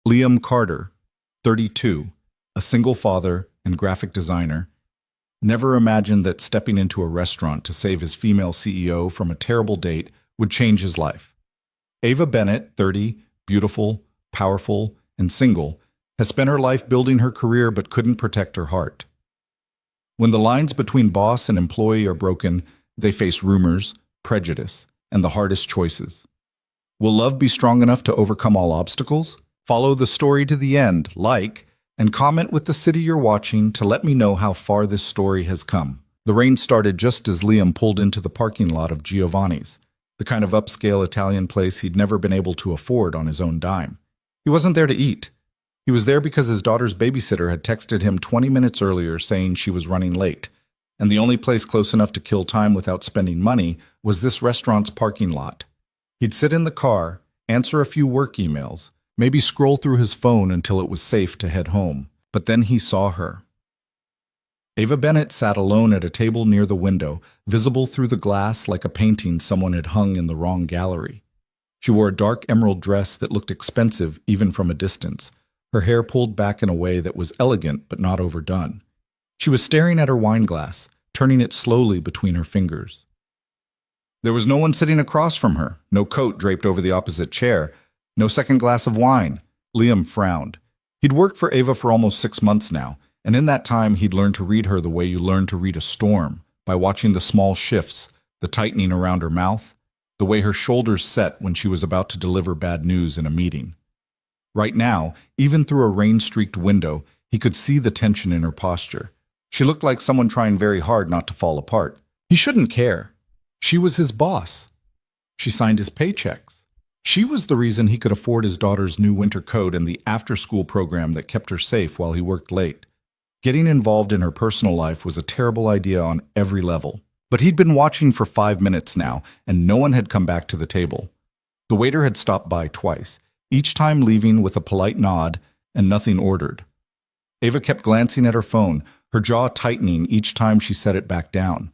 Liam Carter, 32, a single father and graphic designer, never imagined that stepping into a restaurant to save his female CEO from a terrible date would change his life. Ava Bennett, 30, beautiful, powerful, and single, has spent her life building her career but couldn't protect her heart. When the lines between boss and employee are broken, they face rumors, prejudice, and the hardest choices. Will love be strong enough to overcome all obstacles? Follow the story to the end, like, and comment with the city you're watching to let me know how far this story has come. The rain started just as Liam pulled into the parking lot of Giovanni's, the kind of upscale Italian place he'd never been able to afford on his own dime. He wasn't there to eat. He was there because his daughter's babysitter had texted him 20 minutes earlier saying she was running late, and the only place close enough to kill time without spending money was this restaurant's parking lot. He'd sit in the car, answer a few work emails, maybe scroll through his phone until it was safe to head home. But then he saw her. Ava Bennett sat alone at a table near the window, visible through the glass like a painting someone had hung in the wrong gallery. She wore a dark emerald dress that looked expensive even from a distance, her hair pulled back in a way that was elegant but not overdone. She was staring at her wine glass, turning it slowly between her fingers. There was no one sitting across from her, no coat draped over the opposite chair, no second glass of wine. Liam frowned. He'd worked for Ava for almost 6 months now, and in that time he'd learned to read her the way you learn to read a storm, by watching the small shifts, the tightening around her mouth, the way her shoulders set when she was about to deliver bad news in a meeting. Right now, even through a rain-streaked window, he could see the tension in her posture. She looked like someone trying very hard not to fall apart. He shouldn't care. She was his boss. She signed his paychecks. She was the reason he could afford his daughter's new winter coat and the after-school program that kept her safe while he worked late. Getting involved in her personal life was a terrible idea on every level. But he'd been watching for 5 minutes now, and no one had come back to the table. The waiter had stopped by twice, each time leaving with a polite nod and nothing ordered. Ava kept glancing at her phone, her jaw tightening each time she set it back down.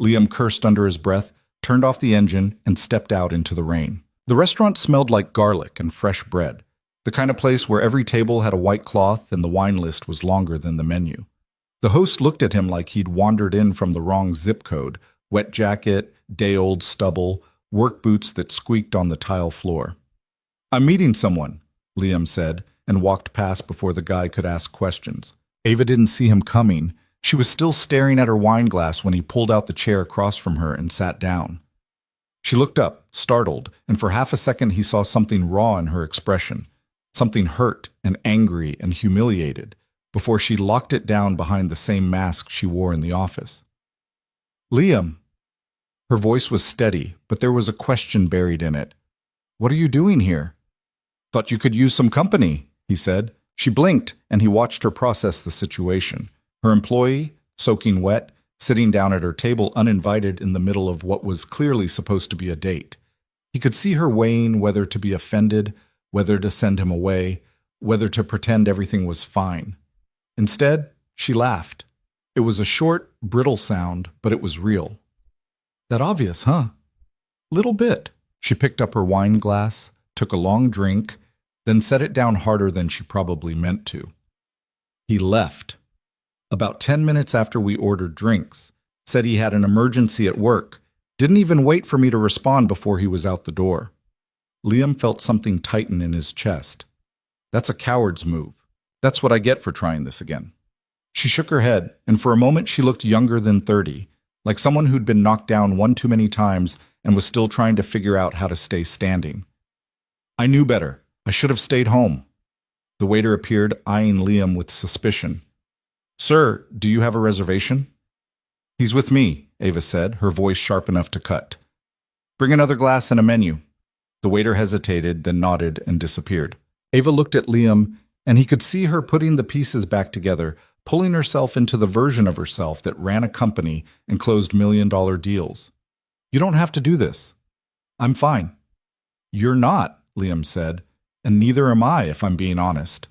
Liam cursed under his breath, turned off the engine, and stepped out into the rain. The restaurant smelled like garlic and fresh bread, the kind of place where every table had a white cloth and the wine list was longer than the menu. The host looked at him like he'd wandered in from the wrong zip code, wet jacket, day-old stubble, work boots that squeaked on the tile floor. "I'm meeting someone," Liam said, and walked past before the guy could ask questions. Ava didn't see him coming. She was still staring at her wine glass when he pulled out the chair across from her and sat down. She looked up, startled, and for half a second he saw something raw in her expression, something hurt and angry and humiliated, before she locked it down behind the same mask she wore in the office. "Liam." Her voice was steady, but there was a question buried in it. "What are you doing here?" "Thought you could use some company," he said. She blinked, and he watched her process the situation. Her employee, soaking wet, sitting down at her table uninvited in the middle of what was clearly supposed to be a date. He could see her weighing whether to be offended, whether to send him away, whether to pretend everything was fine. Instead, she laughed. It was a short, brittle sound, but it was real. "That obvious, huh?" "Little bit." She picked up her wine glass, took a long drink, then set it down harder than she probably meant to. He left. About 10 minutes after we ordered drinks, said he had an emergency at work, didn't even wait for me to respond before he was out the door. Liam felt something tighten in his chest. That's a coward's move. That's what I get for trying this again. She shook her head, and for a moment she looked younger than 30, like someone who'd been knocked down one too many times and was still trying to figure out how to stay standing. "I knew better. I should have stayed home." The waiter appeared, eyeing Liam with suspicion. "Sir, do you have a reservation?" "He's with me," Ava said, her voice sharp enough to cut. "Bring another glass and a menu." The waiter hesitated, then nodded and disappeared. Ava looked at Liam, and he could see her putting the pieces back together, pulling herself into the version of herself that ran a company and closed million-dollar deals. "You don't have to do this. I'm fine." "You're not," Liam said, "and neither am I, if I'm being honest.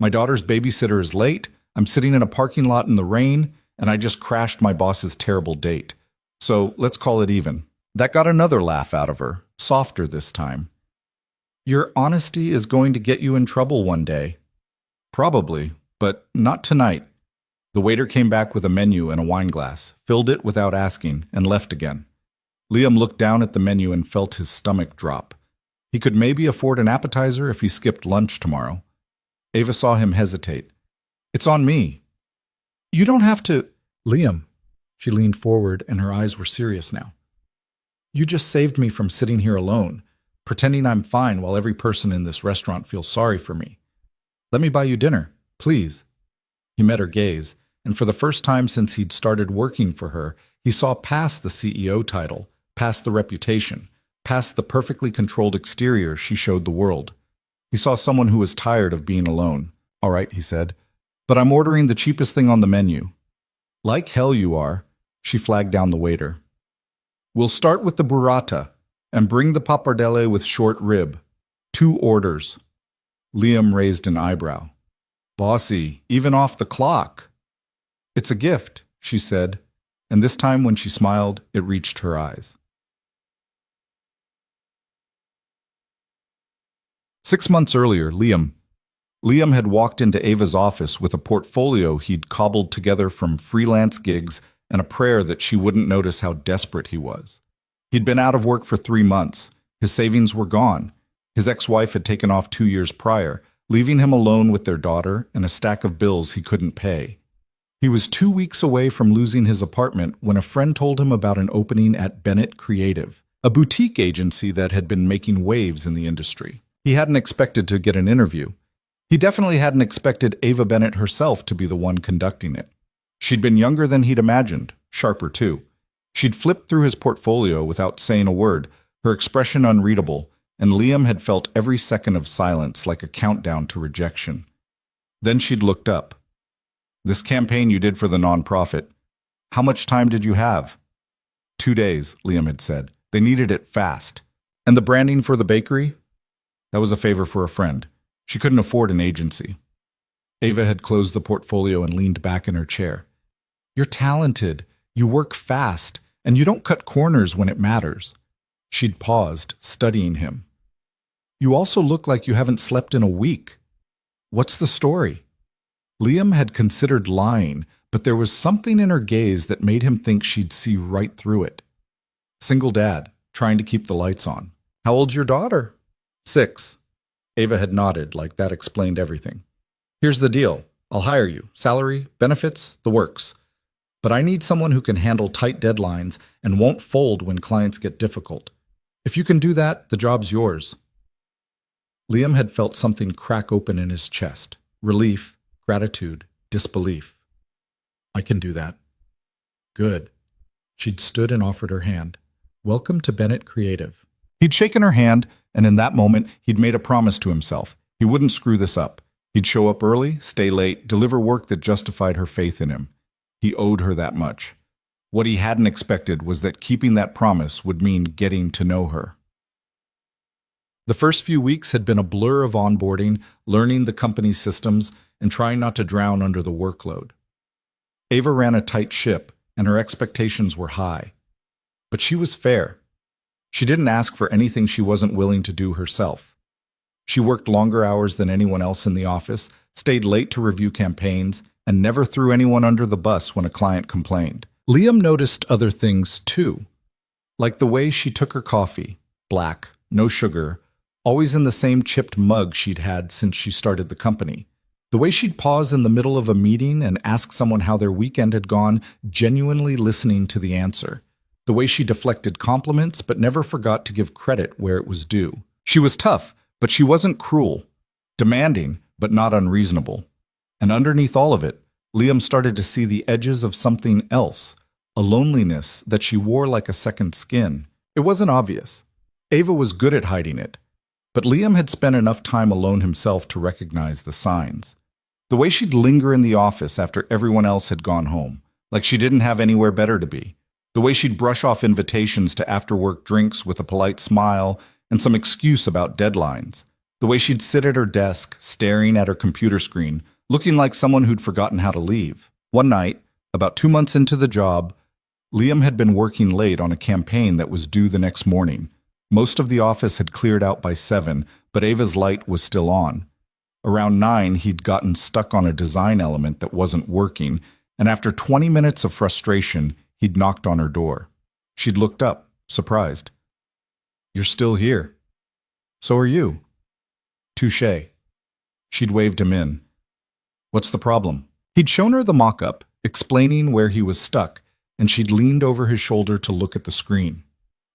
My daughter's babysitter is late, I'm sitting in a parking lot in the rain, and I just crashed my boss's terrible date. So let's call it even." That got another laugh out of her, softer this time. Your honesty is going to get you in trouble one day. Probably, but not tonight. The waiter came back with a menu and a wine glass, filled it without asking, and left again. Liam looked down at the menu and felt his stomach drop. He could maybe afford an appetizer if he skipped lunch tomorrow. Ava saw him hesitate. It's on me. You don't have to. Liam. She leaned forward and her eyes were serious now. You just saved me from sitting here alone, pretending I'm fine while every person in this restaurant feels sorry for me. Let me buy you dinner, please. He met her gaze, and for the first time since he'd started working for her, he saw past the CEO title, past the reputation, past the perfectly controlled exterior she showed the world. He saw someone who was tired of being alone. All right, he said, but I'm ordering the cheapest thing on the menu. Like hell you are, she flagged down the waiter. We'll start with the burrata, and bring the pappardelle with short rib. 2 orders. Liam raised an eyebrow. Bossy, even off the clock. It's a gift, she said, and this time when she smiled, it reached her eyes. 6 months earlier, Liam had walked into Ava's office with a portfolio he'd cobbled together from freelance gigs and a prayer that she wouldn't notice how desperate he was. He'd been out of work for 3 months. His savings were gone. His ex-wife had taken off 2 years prior, leaving him alone with their daughter and a stack of bills he couldn't pay. He was 2 weeks away from losing his apartment when a friend told him about an opening at Bennett Creative, a boutique agency that had been making waves in the industry. He hadn't expected to get an interview. He definitely hadn't expected Ava Bennett herself to be the one conducting it. She'd been younger than he'd imagined, sharper too. She'd flipped through his portfolio without saying a word, her expression unreadable, and Liam had felt every second of silence like a countdown to rejection. Then she'd looked up. This campaign you did for the nonprofit, how much time did you have? 2 days, Liam had said. They needed it fast. And the branding for the bakery? That was a favor for a friend. She couldn't afford an agency. Ava had closed the portfolio and leaned back in her chair. You're talented, you work fast, and you don't cut corners when it matters. She'd paused, studying him. You also look like you haven't slept in a week. What's the story? Liam had considered lying, but there was something in her gaze that made him think she'd see right through it. Single dad, trying to keep the lights on. How old's your daughter? 6. Ava had nodded, like that explained everything. Here's the deal. I'll hire you. Salary, benefits, the works. But I need someone who can handle tight deadlines and won't fold when clients get difficult. If you can do that, the job's yours. Liam had felt something crack open in his chest. Relief, gratitude, disbelief. I can do that. Good. She'd stood and offered her hand. Welcome to Bennett Creative. He'd shaken her hand, and in that moment, he'd made a promise to himself. He wouldn't screw this up. He'd show up early, stay late, deliver work that justified her faith in him. He owed her that much. What he hadn't expected was that keeping that promise would mean getting to know her. The first few weeks had been a blur of onboarding, learning the company's systems, and trying not to drown under the workload. Ava ran a tight ship, and her expectations were high. But she was fair. She didn't ask for anything she wasn't willing to do herself. She worked longer hours than anyone else in the office, stayed late to review campaigns, and never threw anyone under the bus when a client complained. Liam noticed other things too, like the way she took her coffee, black, no sugar, always in the same chipped mug she'd had since she started the company. The way she'd pause in the middle of a meeting and ask someone how their weekend had gone, genuinely listening to the answer. The way she deflected compliments but never forgot to give credit where it was due. She was tough, but she wasn't cruel. Demanding, but not unreasonable. And underneath all of it, Liam started to see the edges of something else, a loneliness that she wore like a second skin. It wasn't obvious. Ava was good at hiding it, but Liam had spent enough time alone himself to recognize the signs. The way she'd linger in the office after everyone else had gone home, like she didn't have anywhere better to be. The way she'd brush off invitations to after-work drinks with a polite smile and some excuse about deadlines. The way she'd sit at her desk, staring at her computer screen, looking like someone who'd forgotten how to leave. One night, about 2 months into the job, Liam had been working late on a campaign that was due the next morning. Most of the office had cleared out by 7, but Ava's light was still on. Around 9, he'd gotten stuck on a design element that wasn't working, and after 20 minutes of frustration, he'd knocked on her door. She'd looked up, surprised. "You're still here." "So are you." "Touché." She'd waved him in. "What's the problem?" He'd shown her the mock-up, explaining where he was stuck, and she'd leaned over his shoulder to look at the screen.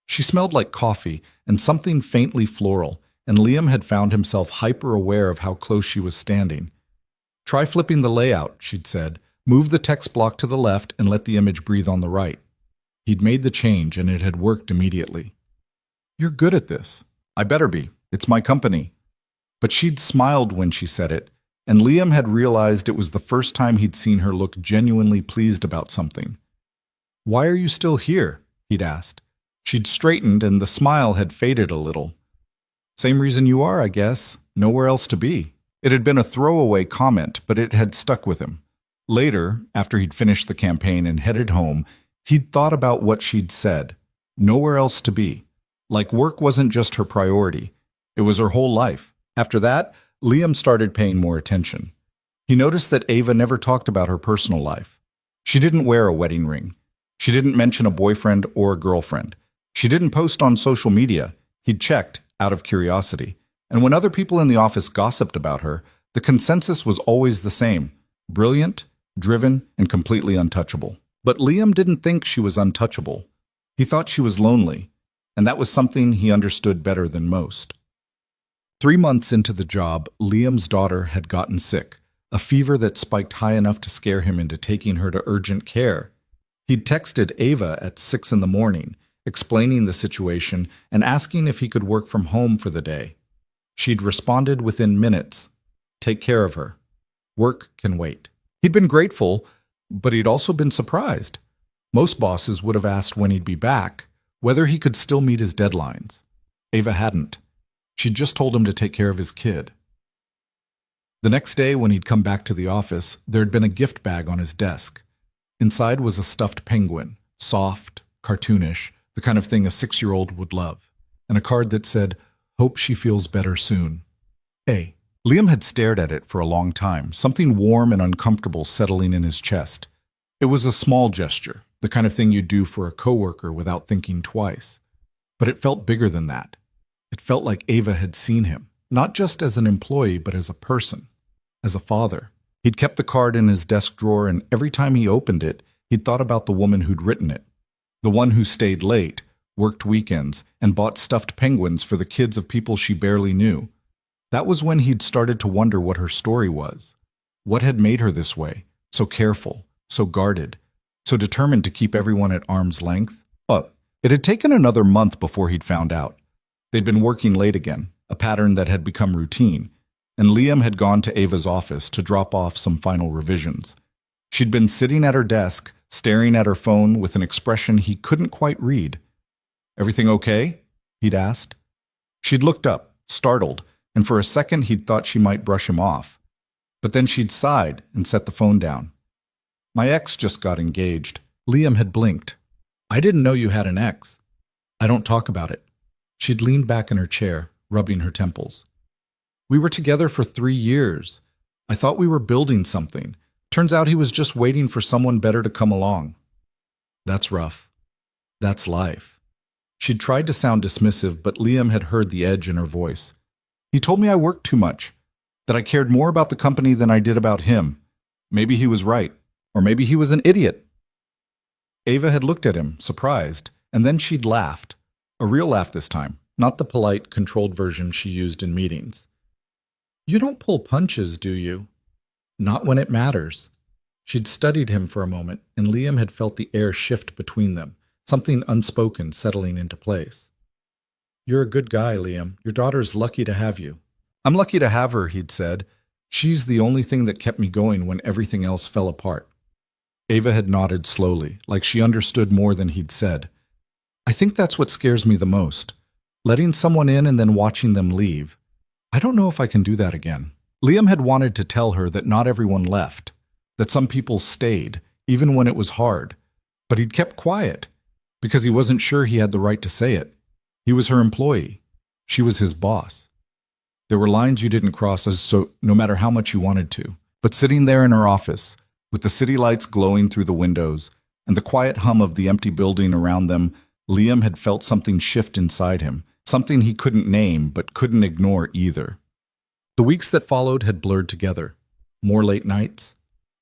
She smelled like coffee and something faintly floral, and Liam had found himself hyper-aware of how close she was standing. "Try flipping the layout," she'd said. "Move the text block to the left and let the image breathe on the right." He'd made the change, and it had worked immediately. "You're good at this." "I better be. It's my company." But she'd smiled when she said it, and Liam had realized it was the first time he'd seen her look genuinely pleased about something. "Why are you still here?" he'd asked. She'd straightened, and the smile had faded a little. "Same reason you are, I guess. Nowhere else to be." It had been a throwaway comment, but it had stuck with him. Later, after he'd finished the campaign and headed home, he'd thought about what she'd said. Nowhere else to be. Like work wasn't just her priority. It was her whole life. After that, Liam started paying more attention. He noticed that Ava never talked about her personal life. She didn't wear a wedding ring. She didn't mention a boyfriend or a girlfriend. She didn't post on social media. He'd checked, out of curiosity. And when other people in the office gossiped about her, the consensus was always the same: brilliant, driven, and completely untouchable. But Liam didn't think she was untouchable. He thought she was lonely, and that was something he understood better than most. 3 months into the job, Liam's daughter had gotten sick, a fever that spiked high enough to scare him into taking her to urgent care. He'd texted Ava at 6 in the morning, explaining the situation and asking if he could work from home for the day. She'd responded within minutes. "Take care of her. Work can wait." He'd been grateful, but he'd also been surprised. Most bosses would have asked when he'd be back, whether he could still meet his deadlines. Ava hadn't. She'd just told him to take care of his kid. The next day, when he'd come back to the office, there had been a gift bag on his desk. Inside was a stuffed penguin, soft, cartoonish, the kind of thing a 6-year-old would love, and a card that said, "Hope she feels better soon." Hey. Liam had stared at it for a long time, something warm and uncomfortable settling in his chest. It was a small gesture, the kind of thing you'd do for a coworker without thinking twice. But it felt bigger than that. It felt like Ava had seen him, not just as an employee, but as a person, as a father. He'd kept the card in his desk drawer, and every time he opened it, he'd thought about the woman who'd written it. The one who stayed late, worked weekends, and bought stuffed penguins for the kids of people she barely knew. That was when he'd started to wonder what her story was. What had made her this way, so careful, so guarded, so determined to keep everyone at arm's length? But it had taken another month before he'd found out. They'd been working late again, a pattern that had become routine, and Liam had gone to Ava's office to drop off some final revisions. She'd been sitting at her desk, staring at her phone with an expression he couldn't quite read. "Everything okay?" he'd asked. She'd looked up, startled, and for a second he'd thought she might brush him off. But then she'd sighed and set the phone down. "My ex just got engaged." Liam had blinked. "I didn't know you had an ex." "I don't talk about it." She'd leaned back in her chair, rubbing her temples. "We were together for 3 years. I thought we were building something. Turns out he was just waiting for someone better to come along." "That's rough. That's life." She'd tried to sound dismissive, but Liam had heard the edge in her voice. "He told me I worked too much, that I cared more about the company than I did about him. Maybe he was right, or maybe he was an idiot." Ava had looked at him, surprised, and then she'd laughed. A real laugh this time, not the polite, controlled version she used in meetings. "You don't pull punches, do you?" "Not when it matters." She'd studied him for a moment, and Liam had felt the air shift between them, something unspoken settling into place. "You're a good guy, Liam. Your daughter's lucky to have you." "I'm lucky to have her," he'd said. "She's the only thing that kept me going when everything else fell apart." Ava had nodded slowly, like she understood more than he'd said. "I think that's what scares me the most. Letting someone in and then watching them leave. I don't know if I can do that again." Liam had wanted to tell her that not everyone left, that some people stayed, even when it was hard. But he'd kept quiet, because he wasn't sure he had the right to say it. He was her employee. She was his boss. There were lines you didn't cross so no matter how much you wanted to. But sitting there in her office, with the city lights glowing through the windows and the quiet hum of the empty building around them, Liam had felt something shift inside him, something he couldn't name but couldn't ignore either. The weeks that followed had blurred together. More late nights,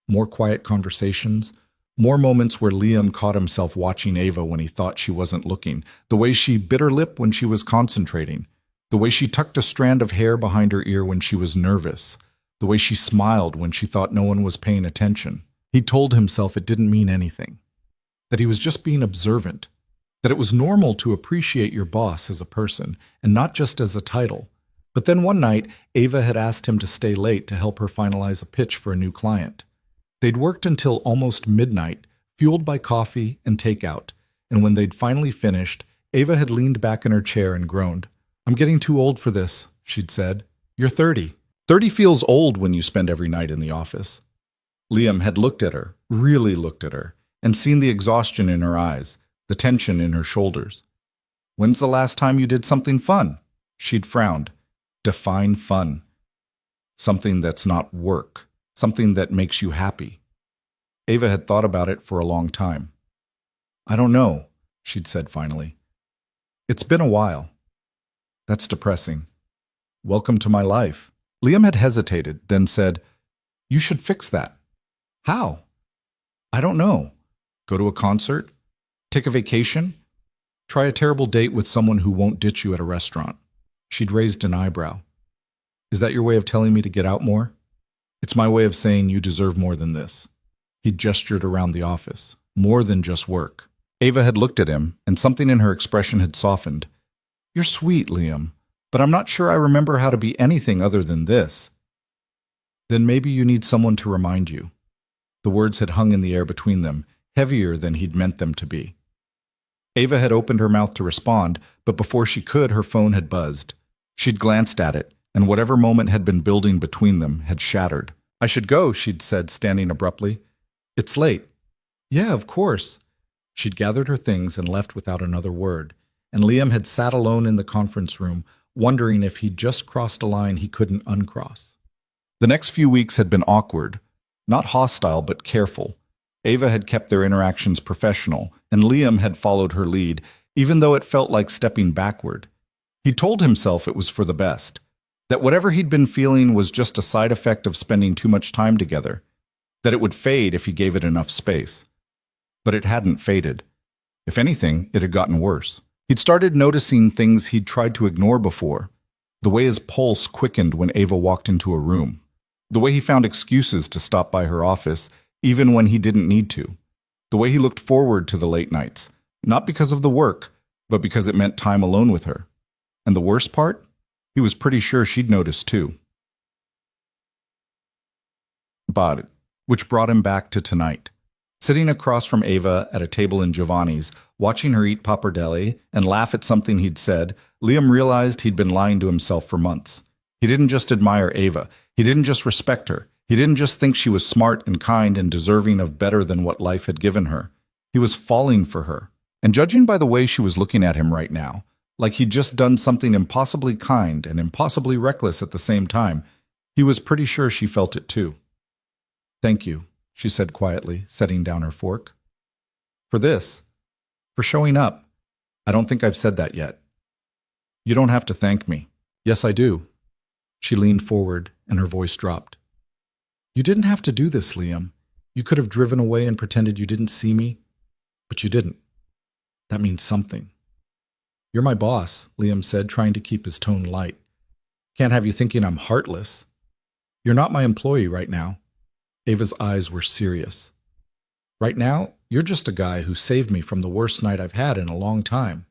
more quiet conversations, more moments where Liam caught himself watching Ava when he thought she wasn't looking, the way she bit her lip when she was concentrating, the way she tucked a strand of hair behind her ear when she was nervous, the way she smiled when she thought no one was paying attention. He told himself it didn't mean anything, that he was just being observant, that it was normal to appreciate your boss as a person and not just as a title. But then one night, Ava had asked him to stay late to help her finalize a pitch for a new client. They'd worked until almost midnight, fueled by coffee and takeout, and when they'd finally finished, Ava had leaned back in her chair and groaned. "I'm getting too old for this," she'd said. "You're 30. 30 feels old when you spend every night in the office." Liam had looked at her, really looked at her, and seen the exhaustion in her eyes, the tension in her shoulders. "When's the last time you did something fun?" She'd frowned. Define fun. Something that's not work. Something that makes you happy. Ava had thought about it for a long time. "I don't know," she'd said finally. "It's been a while." "That's depressing." "Welcome to my life." Liam had hesitated, then said, "You should fix that." "How?" "I don't know. Go to a concert? Take a vacation? Try a terrible date with someone who won't ditch you at a restaurant." She'd raised an eyebrow. "Is that your way of telling me to get out more?" "It's my way of saying you deserve more than this." He'd gestured around the office. More than just work. Ava had looked at him, and something in her expression had softened. "You're sweet, Liam, but I'm not sure I remember how to be anything other than this." "Then maybe you need someone to remind you." The words had hung in the air between them, heavier than he'd meant them to be. Ava had opened her mouth to respond, but before she could, her phone had buzzed. She'd glanced at it, and whatever moment had been building between them had shattered. "I should go," she'd said, standing abruptly. "It's late." "Yeah, of course." She'd gathered her things and left without another word, and Liam had sat alone in the conference room, wondering if he'd just crossed a line he couldn't uncross. The next few weeks had been awkward, not hostile but careful. Ava had kept their interactions professional, and Liam had followed her lead, even though it felt like stepping backward. He told himself it was for the best, that whatever he'd been feeling was just a side effect of spending too much time together, that it would fade if he gave it enough space. But it hadn't faded. If anything, it had gotten worse. He'd started noticing things he'd tried to ignore before, the way his pulse quickened when Ava walked into a room, the way he found excuses to stop by her office even when he didn't need to, the way he looked forward to the late nights, not because of the work, but because it meant time alone with her. And the worst part? He was pretty sure she'd noticed too. But, which brought him back to tonight. Sitting across from Ava at a table in Giovanni's, watching her eat pappardelle and laugh at something he'd said, Liam realized he'd been lying to himself for months. He didn't just admire Ava. He didn't just respect her. He didn't just think she was smart and kind and deserving of better than what life had given her. He was falling for her. And judging by the way she was looking at him right now, like he'd just done something impossibly kind and impossibly reckless at the same time, he was pretty sure she felt it too. "Thank you," she said quietly, setting down her fork. "For this. For showing up. I don't think I've said that yet." "You don't have to thank me." "Yes, I do." She leaned forward, and her voice dropped. "You didn't have to do this, Liam. You could have driven away and pretended you didn't see me, but you didn't. That means something." "You're my boss," Liam said, trying to keep his tone light. "Can't have you thinking I'm heartless. You're not my employee right now." Ava's eyes were serious. "Right now, you're just a guy who saved me from the worst night I've had in a long time.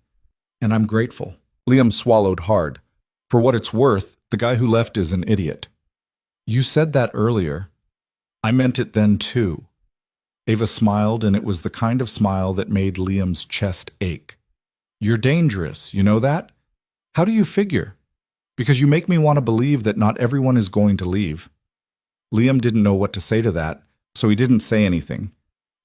And I'm grateful." Liam swallowed hard. For what it's worth, the guy who left is an idiot. "You said that earlier." "I meant it then too." Ava smiled, and it was the kind of smile that made Liam's chest ache. "You're dangerous, you know that? How do you figure? Because you make me want to believe that not everyone is going to leave." Liam didn't know what to say to that, so he didn't say anything.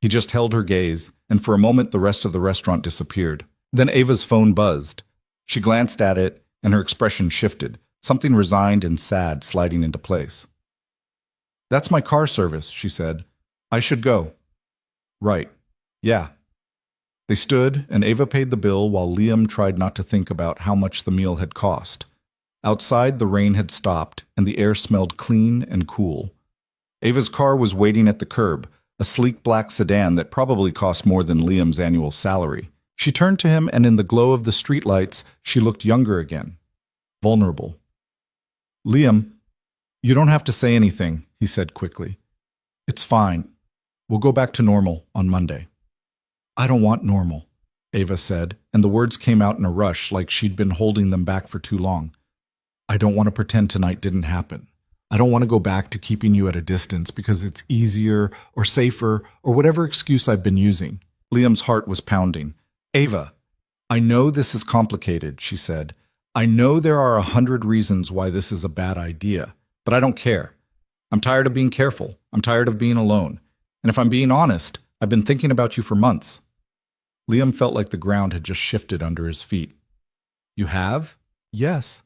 He just held her gaze, and for a moment the rest of the restaurant disappeared. Then Ava's phone buzzed. She glanced at it, and her expression shifted, something resigned and sad sliding into place. "That's my car service," she said. "I should go." "Right. Yeah." They stood, and Ava paid the bill while Liam tried not to think about how much the meal had cost. Outside, the rain had stopped, and the air smelled clean and cool. Ava's car was waiting at the curb, a sleek black sedan that probably cost more than Liam's annual salary. She turned to him, and in the glow of the streetlights, she looked younger again. Vulnerable. "Liam, you don't have to say anything," he said quickly. "It's fine. We'll go back to normal on Monday." "I don't want normal," Ava said, and the words came out in a rush like she'd been holding them back for too long. "I don't want to pretend tonight didn't happen. I don't want to go back to keeping you at a distance because it's easier or safer or whatever excuse I've been using." Liam's heart was pounding. "Ava, I know this is complicated," she said. "I know there are 100 reasons why this is a bad idea, but I don't care. I'm tired of being careful. I'm tired of being alone. And if I'm being honest, I've been thinking about you for months." Liam felt like the ground had just shifted under his feet. "You have?" "Yes."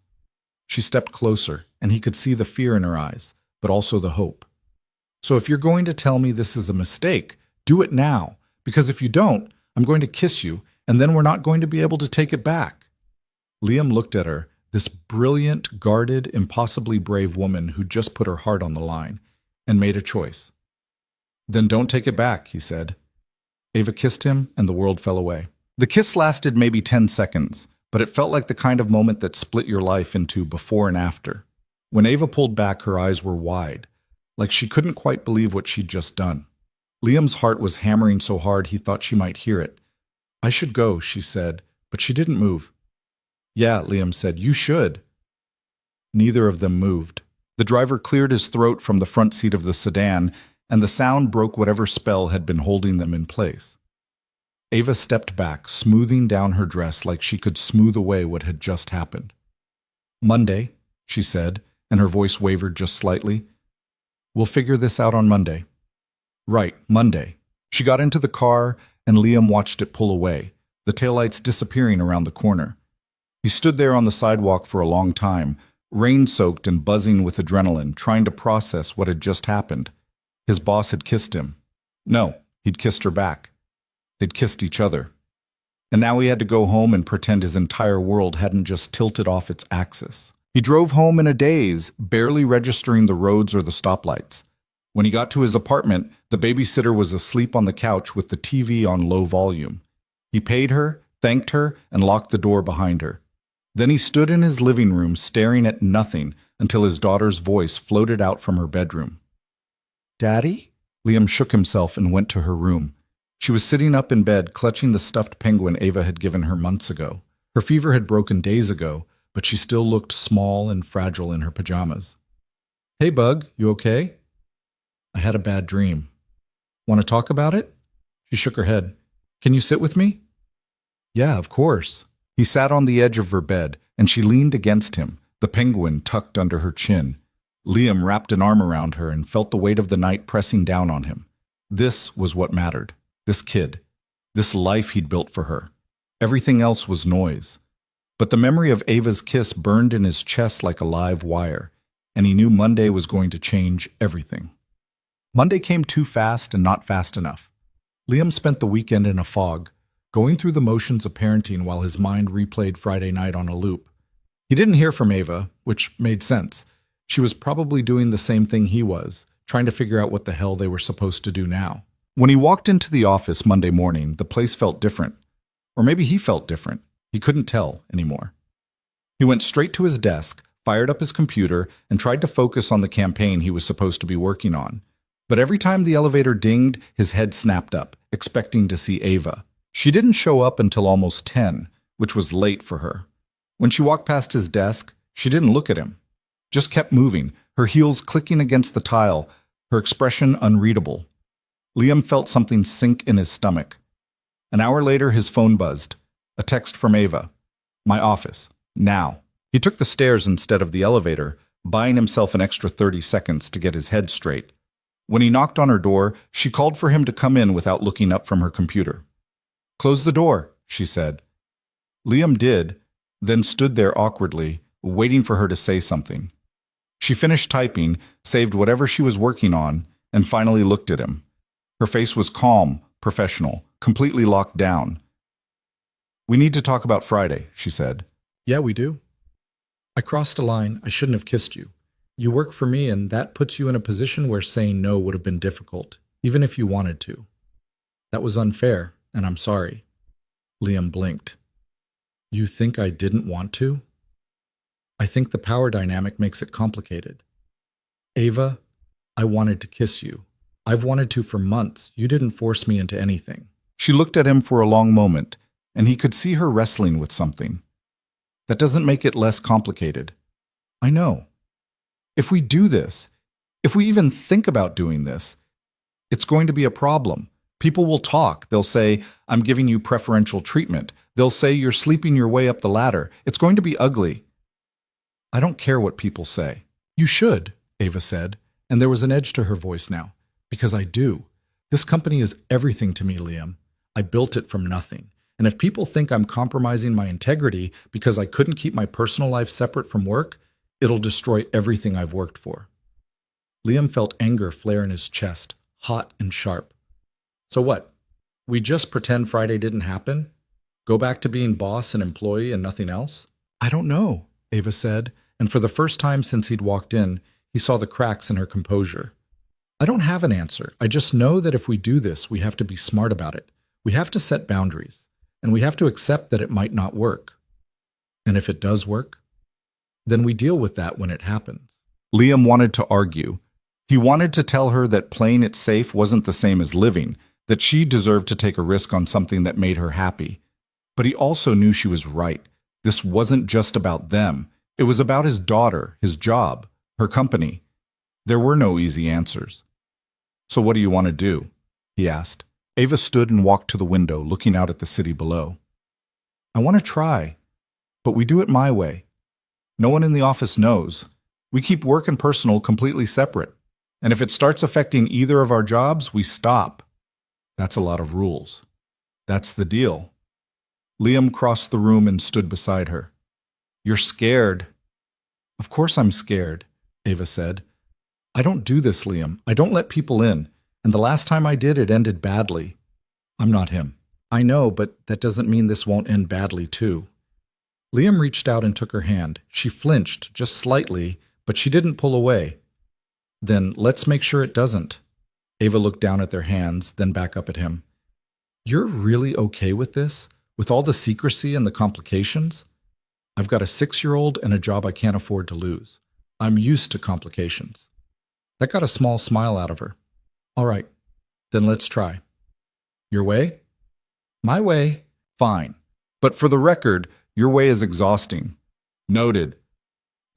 She stepped closer, and he could see the fear in her eyes, but also the hope. "So if you're going to tell me this is a mistake, do it now, because if you don't, I'm going to kiss you, and then we're not going to be able to take it back." Liam looked at her, this brilliant, guarded, impossibly brave woman who just put her heart on the line, and made a choice. "Then don't take it back," he said. Ava kissed him, and the world fell away. The kiss lasted maybe 10 seconds, but it felt like the kind of moment that split your life into before and after. When Ava pulled back, her eyes were wide, like she couldn't quite believe what she'd just done. Liam's heart was hammering so hard he thought she might hear it. "I should go," she said, but she didn't move. "Yeah," Liam said, "you should." Neither of them moved. The driver cleared his throat from the front seat of the sedan, and the sound broke whatever spell had been holding them in place. Ava stepped back, smoothing down her dress like she could smooth away what had just happened. "Monday," she said, and her voice wavered just slightly. "We'll figure this out on Monday." "Right, Monday." She got into the car, and Liam watched it pull away, the taillights disappearing around the corner. He stood there on the sidewalk for a long time, rain-soaked and buzzing with adrenaline, trying to process what had just happened. His boss had kissed him. No, he'd kissed her back. They'd kissed each other. And now he had to go home and pretend his entire world hadn't just tilted off its axis. He drove home in a daze, barely registering the roads or the stoplights. When he got to his apartment, the babysitter was asleep on the couch with the TV on low volume. He paid her, thanked her, and locked the door behind her. Then he stood in his living room staring at nothing until his daughter's voice floated out from her bedroom. "Daddy?" Liam shook himself and went to her room. She was sitting up in bed, clutching the stuffed penguin Ava had given her months ago. Her fever had broken days ago, but she still looked small and fragile in her pajamas. "Hey, Bug, you okay?" "I had a bad dream." "Want to talk about it?" She shook her head. "Can you sit with me?" "Yeah, of course." He sat on the edge of her bed, and she leaned against him, the penguin tucked under her chin. Liam wrapped an arm around her and felt the weight of the night pressing down on him. This was what mattered. This kid. This life he'd built for her. Everything else was noise. But the memory of Ava's kiss burned in his chest like a live wire, and he knew Monday was going to change everything. Monday came too fast and not fast enough. Liam spent the weekend in a fog, going through the motions of parenting while his mind replayed Friday night on a loop. He didn't hear from Ava, which made sense. She was probably doing the same thing he was, trying to figure out what the hell they were supposed to do now. When he walked into the office Monday morning, the place felt different. Or maybe he felt different. He couldn't tell anymore. He went straight to his desk, fired up his computer, and tried to focus on the campaign he was supposed to be working on. But every time the elevator dinged, his head snapped up, expecting to see Ava. She didn't show up until almost 10, which was late for her. When she walked past his desk, she didn't look at him. Just kept moving, her heels clicking against the tile, her expression unreadable. Liam felt something sink in his stomach. An hour later, his phone buzzed. A text from Ava. "My office. Now." He took the stairs instead of the elevator, buying himself an extra 30 seconds to get his head straight. When he knocked on her door, she called for him to come in without looking up from her computer. "Close the door," she said. Liam did, then stood there awkwardly, waiting for her to say something. She finished typing, saved whatever she was working on, and finally looked at him. Her face was calm, professional, completely locked down. "We need to talk about Friday," she said. Yeah, we do. I crossed a line. I shouldn't have kissed you. You work for me, and that puts you in a position where saying no would have been difficult, even if you wanted to. That was unfair, and I'm sorry. Liam blinked. You think I didn't want to? I think the power dynamic makes it complicated. Ava, I wanted to kiss you. I've wanted to for months. You didn't force me into anything. She looked at him for a long moment, and he could see her wrestling with something. That doesn't make it less complicated. I know. If we do this, if we even think about doing this, it's going to be a problem. People will talk. They'll say, "I'm giving you preferential treatment." They'll say you're sleeping your way up the ladder. It's going to be ugly. I don't care what people say. You should, Ava said, and there was an edge to her voice now. Because I do. This company is everything to me, Liam. I built it from nothing. And if people think I'm compromising my integrity because I couldn't keep my personal life separate from work, it'll destroy everything I've worked for. Liam felt anger flare in his chest, hot and sharp. So what? We just pretend Friday didn't happen? Go back to being boss and employee and nothing else? I don't know, Ava said, and for the first time since he'd walked in, he saw the cracks in her composure. I don't have an answer. I just know that if we do this, we have to be smart about it. We have to set boundaries, and we have to accept that it might not work. And if it does work, then we deal with that when it happens. Liam wanted to argue. He wanted to tell her that playing it safe wasn't the same as living, that she deserved to take a risk on something that made her happy. But he also knew she was right. This wasn't just about them. It was about his daughter, his job, her company. There were no easy answers. "So what do you want to do?" he asked. Ava stood and walked to the window, looking out at the city below. "I want to try, but we do it my way. No one in the office knows. We keep work and personal completely separate. And if it starts affecting either of our jobs, we stop. That's a lot of rules. That's the deal." Liam crossed the room and stood beside her. "You're scared." "Of course I'm scared," Ava said. "I don't do this, Liam. I don't let people in. And the last time I did, it ended badly. I'm not him." "I know, but that doesn't mean this won't end badly, too." Liam reached out and took her hand. She flinched, just slightly, but she didn't pull away. "Then let's make sure it doesn't." Ava looked down at their hands, then back up at him. "You're really okay with this? With all the secrecy and the complications? I've got a 6-year-old and a job I can't afford to lose. I'm used to complications." That got a small smile out of her. "All right, then let's try." "Your way?" "My way? Fine. But for the record, your way is exhausting." "Noted."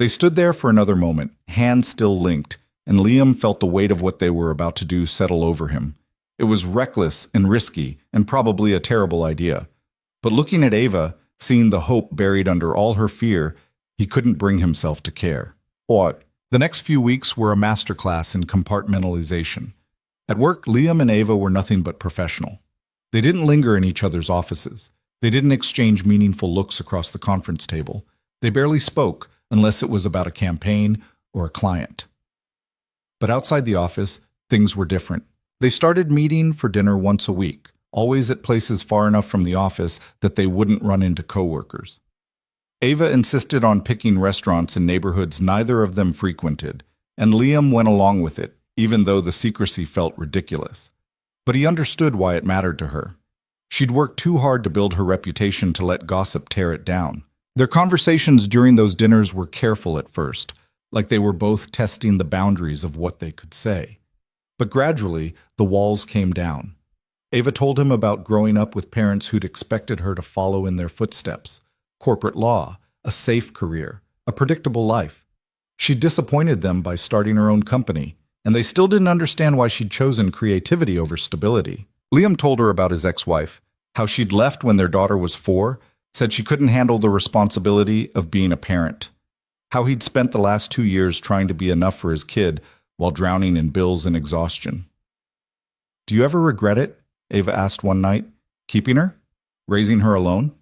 They stood there for another moment, hands still linked, and Liam felt the weight of what they were about to do settle over him. It was reckless and risky, and probably a terrible idea. But looking at Ava, seeing the hope buried under all her fear, he couldn't bring himself to care. What? The next few weeks were a masterclass in compartmentalization. At work, Liam and Ava were nothing but professional. They didn't linger in each other's offices. They didn't exchange meaningful looks across the conference table. They barely spoke unless it was about a campaign or a client. But outside the office, things were different. They started meeting for dinner once a week, always at places far enough from the office that they wouldn't run into coworkers. Ava insisted on picking restaurants in neighborhoods neither of them frequented, and Liam went along with it, even though the secrecy felt ridiculous. But he understood why it mattered to her. She'd worked too hard to build her reputation to let gossip tear it down. Their conversations during those dinners were careful at first, like they were both testing the boundaries of what they could say. But gradually, the walls came down. Ava told him about growing up with parents who'd expected her to follow in their footsteps. Corporate law, a safe career, a predictable life. She'd disappointed them by starting her own company, and they still didn't understand why she'd chosen creativity over stability. Liam told her about his ex-wife, how she'd left when their daughter was 4, said she couldn't handle the responsibility of being a parent. How he'd spent the last 2 years trying to be enough for his kid while drowning in bills and exhaustion. "Do you ever regret it?" Ava asked one night. "Keeping her? Raising her alone?"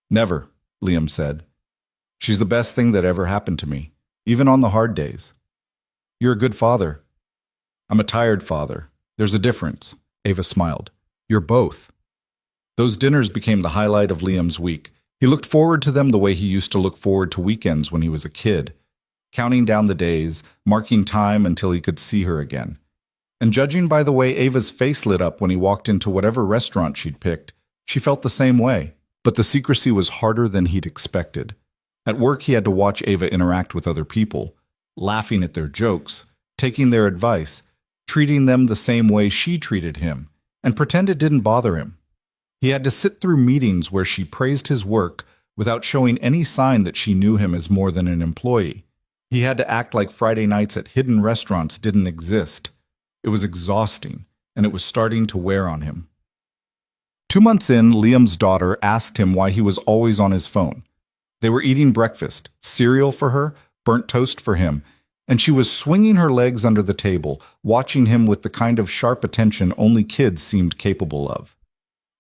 "Never," Liam said. She's the best thing that ever happened to me, even on the hard days. You're a good father. I'm a tired father. There's a difference. Ava smiled. You're both. Those dinners became the highlight of Liam's week. He looked forward to them the way he used to look forward to weekends when he was a kid, counting down the days, marking time until he could see her again. And judging by the way Ava's face lit up when he walked into whatever restaurant she'd picked, she felt the same way. But the secrecy was harder than he'd expected. At work, he had to watch Ava interact with other people, laughing at their jokes, taking their advice, treating them the same way she treated him, and pretend it didn't bother him. He had to sit through meetings where she praised his work without showing any sign that she knew him as more than an employee. He had to act like Friday nights at hidden restaurants didn't exist. It was exhausting, and it was starting to wear on him. 2 months in, Liam's daughter asked him why he was always on his phone. They were eating breakfast, cereal for her, burnt toast for him, and she was swinging her legs under the table, watching him with the kind of sharp attention only kids seemed capable of.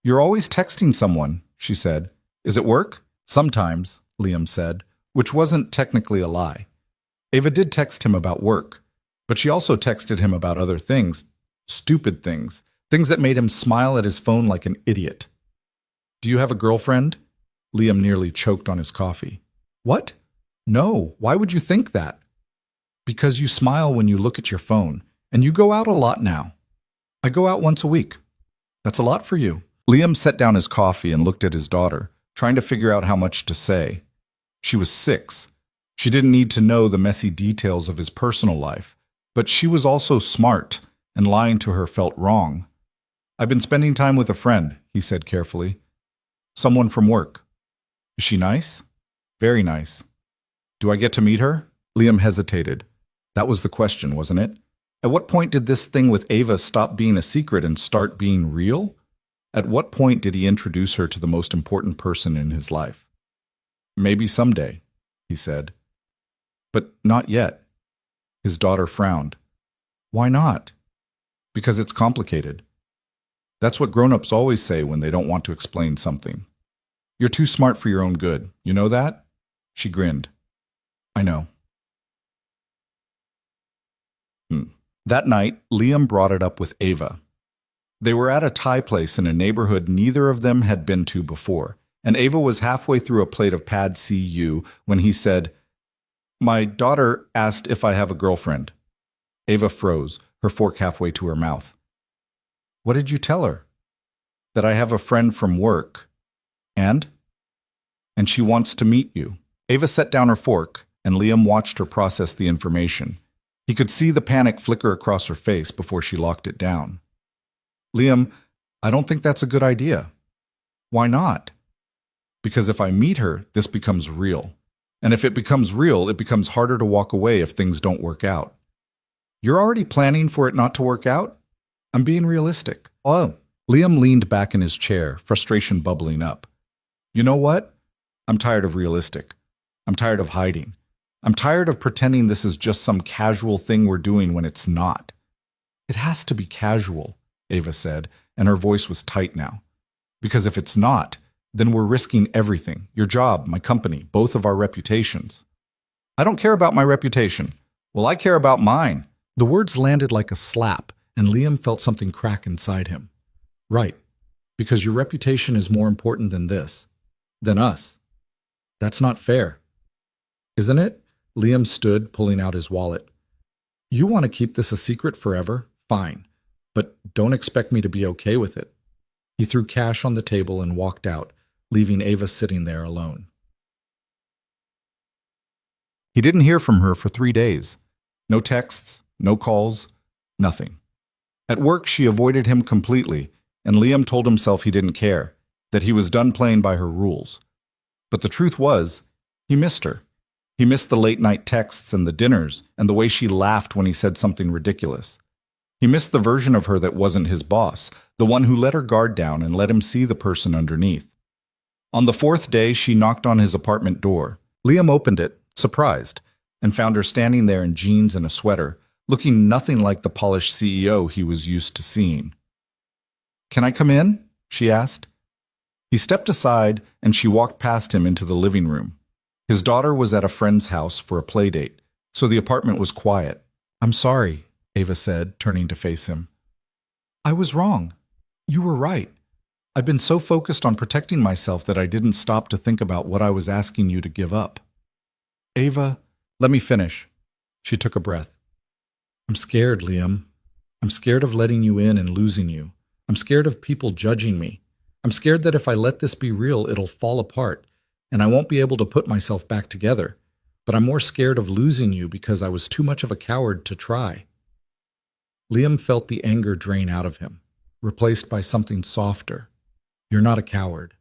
You're always texting someone, she said. Is it work? Sometimes, Liam said, which wasn't technically a lie. Ava did text him about work, but she also texted him about other things, stupid things, things that made him smile at his phone like an idiot. Do you have a girlfriend? Liam nearly choked on his coffee. What? No, why would you think that? Because you smile when you look at your phone, and you go out a lot now. I go out once a week. That's a lot for you. Liam set down his coffee and looked at his daughter, trying to figure out how much to say. She was 6. She didn't need to know the messy details of his personal life, but she was also smart, and lying to her felt wrong. I've been spending time with a friend, he said carefully. Someone from work. Is she nice? Very nice. Do I get to meet her? Liam hesitated. That was the question, wasn't it? At what point did this thing with Ava stop being a secret and start being real? At what point did he introduce her to the most important person in his life? Maybe someday, he said. But not yet. His daughter frowned. Why not? Because it's complicated. That's what grown-ups always say when they don't want to explain something. You're too smart for your own good. You know that? She grinned. I know. That night, Liam brought it up with Ava. They were at a Thai place in a neighborhood neither of them had been to before, and Ava was halfway through a plate of pad see ew when he said, My daughter asked if I have a girlfriend. Ava froze, her fork halfway to her mouth. What did you tell her? That I have a friend from work. And she wants to meet you. Ava set down her fork, and Liam watched her process the information. He could see the panic flicker across her face before she locked it down. Liam, I don't think that's a good idea. Why not? Because if I meet her, this becomes real. And if it becomes real, it becomes harder to walk away if things don't work out. You're already planning for it not to work out? I'm being realistic. Oh. Liam leaned back in his chair, frustration bubbling up. You know what? I'm tired of realistic. I'm tired of hiding. I'm tired of pretending this is just some casual thing we're doing when it's not. It has to be casual, Ava said, and her voice was tight now. Because if it's not, then we're risking everything. Your job, my company, both of our reputations. I don't care about my reputation. Well, I care about mine. The words landed like a slap, and Liam felt something crack inside him. Right, because your reputation is more important than this, than us. That's not fair. Isn't it? Liam stood, pulling out his wallet. You want to keep this a secret forever? Fine, but don't expect me to be okay with it. He threw cash on the table and walked out, leaving Ava sitting there alone. He didn't hear from her for 3 days. No texts, no calls, nothing. At work, she avoided him completely, and Liam told himself he didn't care, that he was done playing by her rules. But the truth was, he missed her. He missed the late-night texts and the dinners and the way she laughed when he said something ridiculous. He missed the version of her that wasn't his boss, the one who let her guard down and let him see the person underneath. On the 4th day, she knocked on his apartment door. Liam opened it, surprised, and found her standing there in jeans and a sweater, looking nothing like the polished CEO he was used to seeing. "Can I come in?" she asked. He stepped aside, and she walked past him into the living room. His daughter was at a friend's house for a play date, so the apartment was quiet. "I'm sorry," Ava said, turning to face him. "I was wrong. You were right. I've been so focused on protecting myself that I didn't stop to think about what I was asking you to give up." "Ava, let me finish." She took a breath. "I'm scared, Liam. I'm scared of letting you in and losing you. I'm scared of people judging me. I'm scared that if I let this be real, it'll fall apart, and I won't be able to put myself back together. But I'm more scared of losing you because I was too much of a coward to try." Liam felt the anger drain out of him, replaced by something softer. "You're not a coward.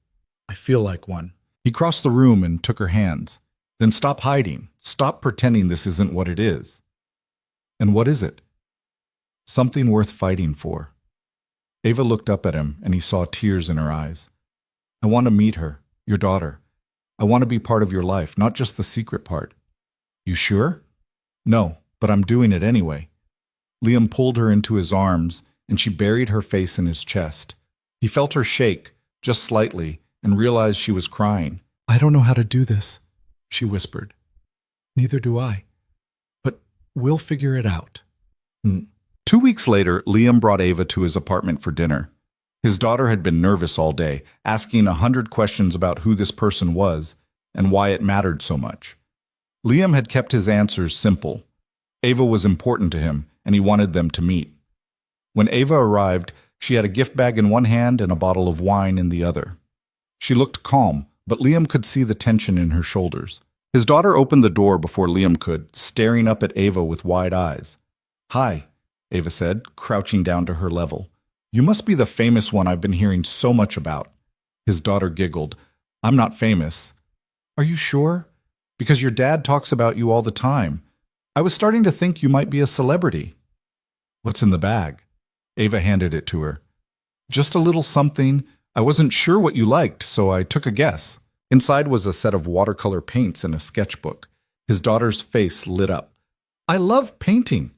I feel like one." He crossed the room and took her hands. "Then stop hiding. Stop pretending this isn't what it is." "And what is it?" "Something worth fighting for." Ava looked up at him, and he saw tears in her eyes. "I want to meet her, your daughter. I want to be part of your life, not just the secret part." "You sure?" "No, but I'm doing it anyway." Liam pulled her into his arms, and she buried her face in his chest. He felt her shake, just slightly, and realized she was crying. "I don't know how to do this," she whispered. "Neither do I. But we'll figure it out." 2 weeks later, Liam brought Ava to his apartment for dinner. His daughter had been nervous all day, asking 100 questions about who this person was and why it mattered so much. Liam had kept his answers simple. Ava was important to him, and he wanted them to meet. When Ava arrived, she had a gift bag in one hand and a bottle of wine in the other. She looked calm, but Liam could see the tension in her shoulders. His daughter opened the door before Liam could, staring up at Ava with wide eyes. "Hi," Ava said, crouching down to her level. "You must be the famous one I've been hearing so much about." His daughter giggled. "I'm not famous." "Are you sure? Because your dad talks about you all the time. I was starting to think you might be a celebrity." "What's in the bag?" Ava handed it to her. "Just a little something. I wasn't sure what you liked, so I took a guess." Inside was a set of watercolor paints and a sketchbook. His daughter's face lit up. "I love painting."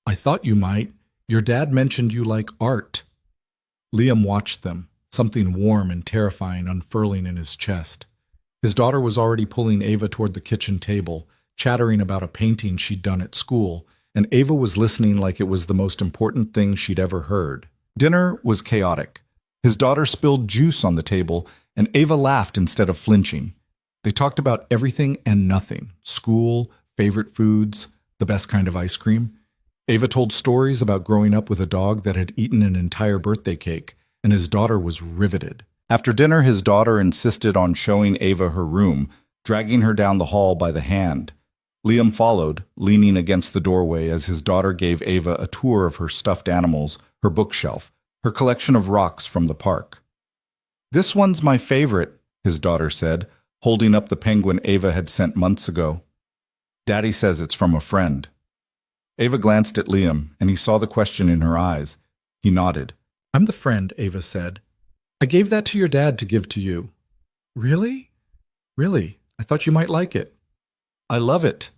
"I thought you might. Your dad mentioned you like art." Liam watched them, something warm and terrifying unfurling in his chest. His daughter was already pulling Ava toward the kitchen table, chattering about a painting she'd done at school, and Ava was listening like it was the most important thing she'd ever heard. Dinner was chaotic. His daughter spilled juice on the table, and Ava laughed instead of flinching. They talked about everything and nothing: school, favorite foods, the best kind of ice cream. Ava told stories about growing up with a dog that had eaten an entire birthday cake, and his daughter was riveted. After dinner, his daughter insisted on showing Ava her room, dragging her down the hall by the hand. Liam followed, leaning against the doorway as his daughter gave Ava a tour of her stuffed animals, her bookshelf, her collection of rocks from the park. "This one's my favorite," his daughter said, holding up the penguin Ava had sent months ago. "Daddy says it's from a friend." Ava glanced at Liam, and he saw the question in her eyes. He nodded. "I'm the friend," Ava said. "I gave that to your dad to give to you." "Really?" "Really. I thought you might like it." "I love it."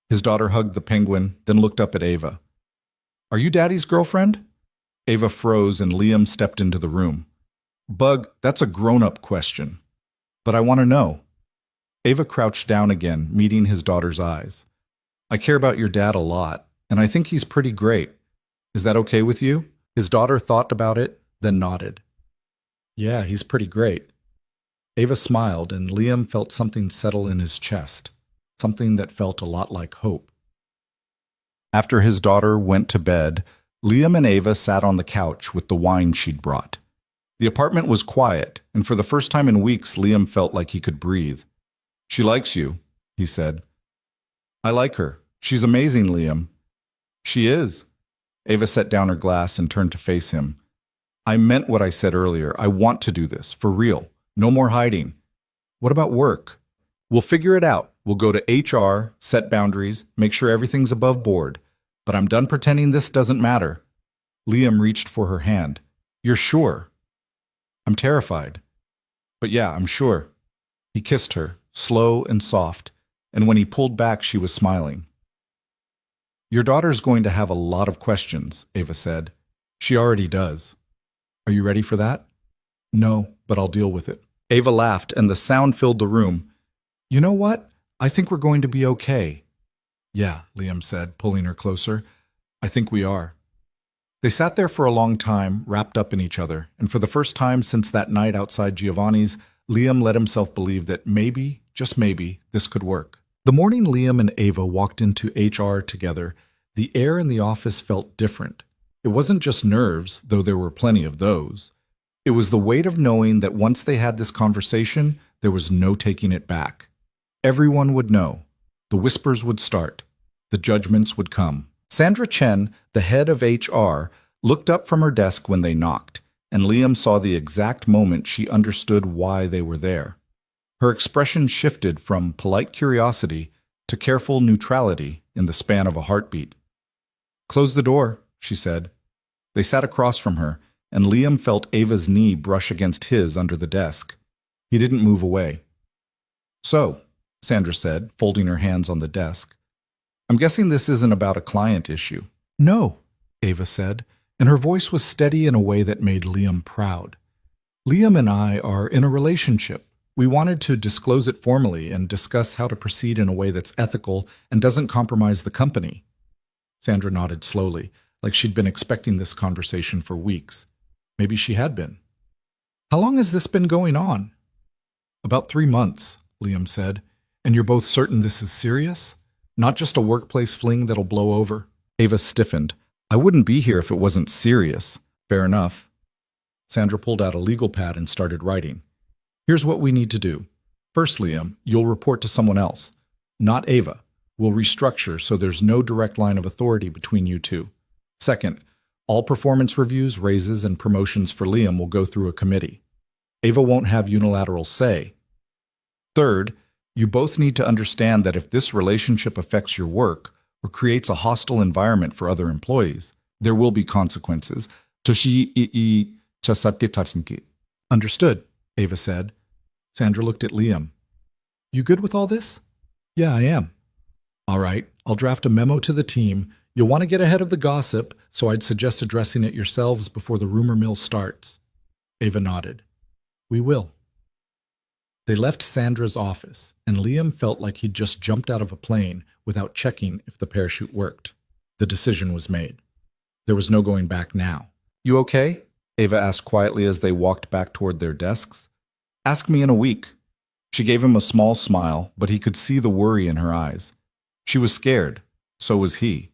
His daughter hugged the penguin, then looked up at Ava. "Are you Daddy's girlfriend?" Ava froze, and Liam stepped into the room. "Bug, that's a grown-up question. But I want to know." Ava crouched down again, meeting his daughter's eyes. "I care about your dad a lot, and I think he's pretty great. Is that okay with you?" His daughter thought about it, then nodded. "Yeah, he's pretty great." Ava smiled, and Liam felt something settle in his chest, something that felt a lot like hope. After his daughter went to bed, Liam and Ava sat on the couch with the wine she'd brought. The apartment was quiet, and for the first time in weeks, Liam felt like he could breathe. "She likes you," he said. "I like her. She's amazing, Liam." "She is." Ava set down her glass and turned to face him. "I meant what I said earlier. I want to do this, for real. No more hiding." "What about work?" "We'll figure it out. We'll go to HR, set boundaries, make sure everything's above board. But I'm done pretending this doesn't matter." Liam reached for her hand. "You're sure?" "I'm terrified." "But yeah, I'm sure." He kissed her, slow and soft, and when he pulled back, she was smiling. "Your daughter's going to have a lot of questions," Ava said. "She already does. Are you ready for that?" "No, but I'll deal with it." Ava laughed, and the sound filled the room. You know what? I think we're going to be okay. Yeah, Liam said, pulling her closer. I think we are. They sat there for a long time, wrapped up in each other, and for the first time since that night outside Giovanni's, Liam let himself believe that maybe, just maybe, this could work. The morning Liam and Ava walked into HR together, the air in the office felt different. It wasn't just nerves, though there were plenty of those. It was the weight of knowing that once they had this conversation, there was no taking it back. Everyone would know. The whispers would start. The judgments would come. Sandra Chen, the head of HR, looked up from her desk when they knocked, and Liam saw the exact moment she understood why they were there. Her expression shifted from polite curiosity to careful neutrality in the span of a heartbeat. "Close the door," she said. They sat across from her, and Liam felt Ava's knee brush against his under the desk. He didn't move away. "So," Sandra said, folding her hands on the desk, "I'm guessing this isn't about a client issue." "No," Ava said, and her voice was steady in a way that made Liam proud. "Liam and I are in a relationship. We wanted to disclose it formally and discuss how to proceed in a way that's ethical and doesn't compromise the company." Sandra nodded slowly, like she'd been expecting this conversation for weeks. Maybe she had been. "How long has this been going on?" "About 3 months," Liam said. "And you're both certain this is serious? Not just a workplace fling that'll blow over?" Ava stiffened. "I wouldn't be here if it wasn't serious." "Fair enough." Sandra pulled out a legal pad and started writing. "Here's what we need to do. First, Liam, you'll report to someone else. Not Ava. We'll restructure so there's no direct line of authority between you two. Second, all performance reviews, raises, and promotions for Liam will go through a committee. Ava won't have unilateral say. Third, you both need to understand that if this relationship affects your work or creates a hostile environment for other employees, there will be consequences. Understood, Ava said. Sandra looked at Liam. "You good with all this?" "Yeah, I am." "All right, I'll draft a memo to the team. You'll want to get ahead of the gossip, so I'd suggest addressing it yourselves before the rumor mill starts." Ava nodded. "We will." They left Sandra's office, and Liam felt like he'd just jumped out of a plane without checking if the parachute worked. The decision was made. There was no going back now. "You okay?" Ava asked quietly as they walked back toward their desks. "Ask me in a week." She gave him a small smile, but he could see the worry in her eyes. She was scared. So was he.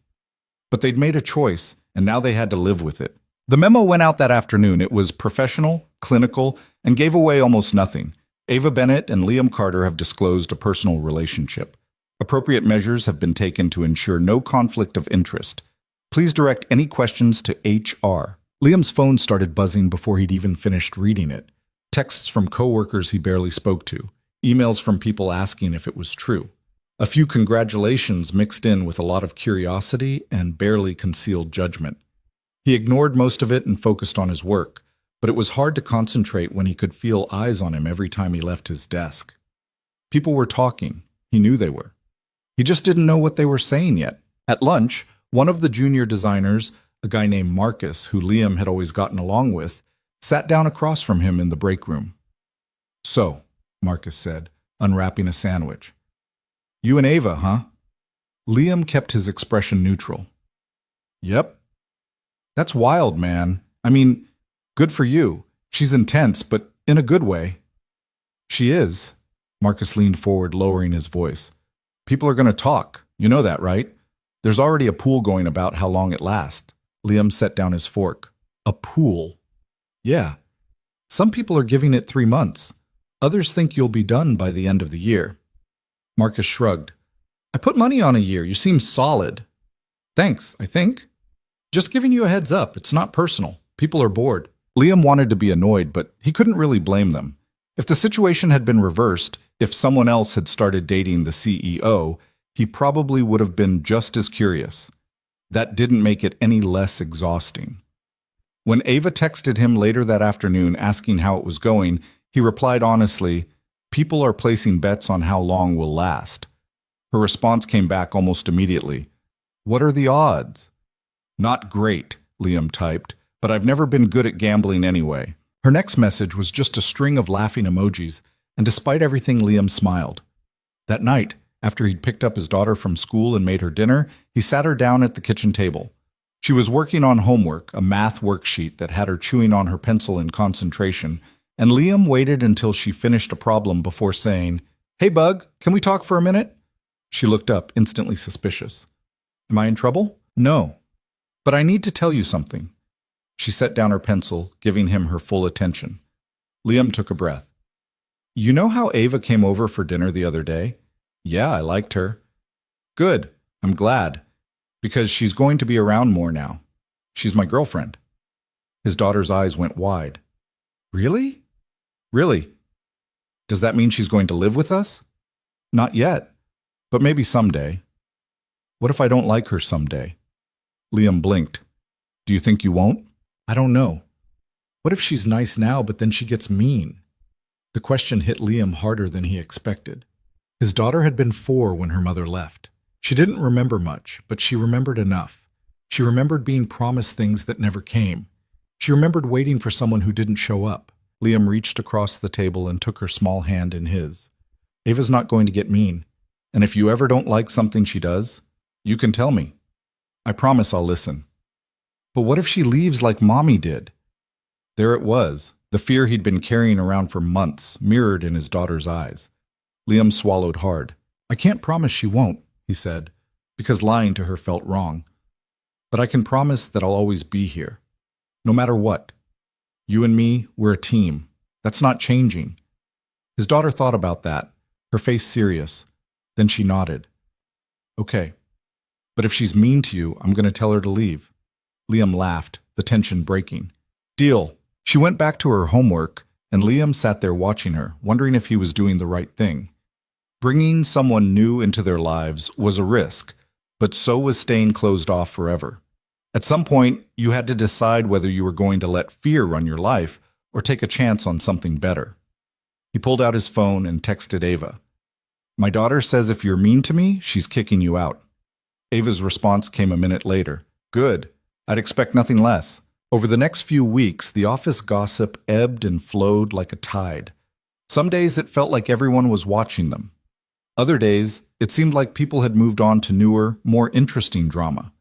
But they'd made a choice, and now they had to live with it. The memo went out that afternoon. It was professional, clinical, and gave away almost nothing. Ava Bennett and Liam Carter have disclosed a personal relationship. Appropriate measures have been taken to ensure no conflict of interest. Please direct any questions to HR. Liam's phone started buzzing before he'd even finished reading it. Texts from coworkers he barely spoke to. Emails from people asking if it was true. A few congratulations mixed in with a lot of curiosity and barely concealed judgment. He ignored most of it and focused on his work, but it was hard to concentrate when he could feel eyes on him every time he left his desk. People were talking. He knew they were. He just didn't know what they were saying yet. At lunch, one of the junior designers, a guy named Marcus, who Liam had always gotten along with, sat down across from him in the break room. "So," Marcus said, unwrapping a sandwich. "You and Ava, huh?" Liam kept his expression neutral. "Yep." "That's wild, man. I mean, good for you. She's intense, but in a good way." "She is." Marcus leaned forward, lowering his voice. "People are going to talk. You know that, right? There's already a pool going about how long it lasts." Liam set down his fork. "A pool?" "Yeah. Some people are giving it 3 months. Others think you'll be done by the end of the year." Marcus shrugged. "I put money on a year. You seem solid." "Thanks, I think. Just giving you a heads up. It's not personal. People are bored." Liam wanted to be annoyed, but he couldn't really blame them. If the situation had been reversed, if someone else had started dating the CEO, he probably would have been just as curious. That didn't make it any less exhausting. When Ava texted him later that afternoon asking how it was going, he replied honestly, "People are placing bets on how long we'll last." Her response came back almost immediately. "What are the odds?" "Not great," Liam typed, "but I've never been good at gambling anyway." Her next message was just a string of laughing emojis, and despite everything, Liam smiled. That night, after he'd picked up his daughter from school and made her dinner, he sat her down at the kitchen table. She was working on homework, a math worksheet that had her chewing on her pencil in concentration, and Liam waited until she finished a problem before saying, "Hey, Bug, can we talk for a minute?" She looked up, instantly suspicious. "Am I in trouble?" "No. But I need to tell you something." She set down her pencil, giving him her full attention. Liam took a breath. "You know how Ava came over for dinner the other day?" "Yeah, I liked her." "Good. I'm glad. Because she's going to be around more now. She's my girlfriend." His daughter's eyes went wide. "Really?" "Really. Does that mean she's going to live with us?" "Not yet, but maybe someday." "What if I don't like her someday?" Liam blinked. "Do you think you won't?" I don't know. What if she's nice now, but then she gets mean? The question hit Liam harder than he expected. His daughter had been 4 when her mother left. She didn't remember much, but she remembered enough. She remembered being promised things that never came. She remembered waiting for someone who didn't show up. Liam reached across the table and took her small hand in his. "Ava's not going to get mean, and if you ever don't like something she does, you can tell me. I promise I'll listen." "But what if she leaves like Mommy did?" There it was, the fear he'd been carrying around for months, mirrored in his daughter's eyes. Liam swallowed hard. "I can't promise she won't," he said, because lying to her felt wrong. "But I can promise that I'll always be here. No matter what. You and me, we're a team. That's not changing." His daughter thought about that, her face serious. Then she nodded. "Okay. But if she's mean to you, I'm going to tell her to leave." Liam laughed, the tension breaking. "Deal." She went back to her homework, and Liam sat there watching her, wondering if he was doing the right thing. Bringing someone new into their lives was a risk, but so was staying closed off forever. At some point, you had to decide whether you were going to let fear run your life or take a chance on something better. He pulled out his phone and texted Ava. "My daughter says if you're mean to me, she's kicking you out." Ava's response came a minute later. "Good. I'd expect nothing less." Over the next few weeks, the office gossip ebbed and flowed like a tide. Some days it felt like everyone was watching them. Other days, it seemed like people had moved on to newer, more interesting drama.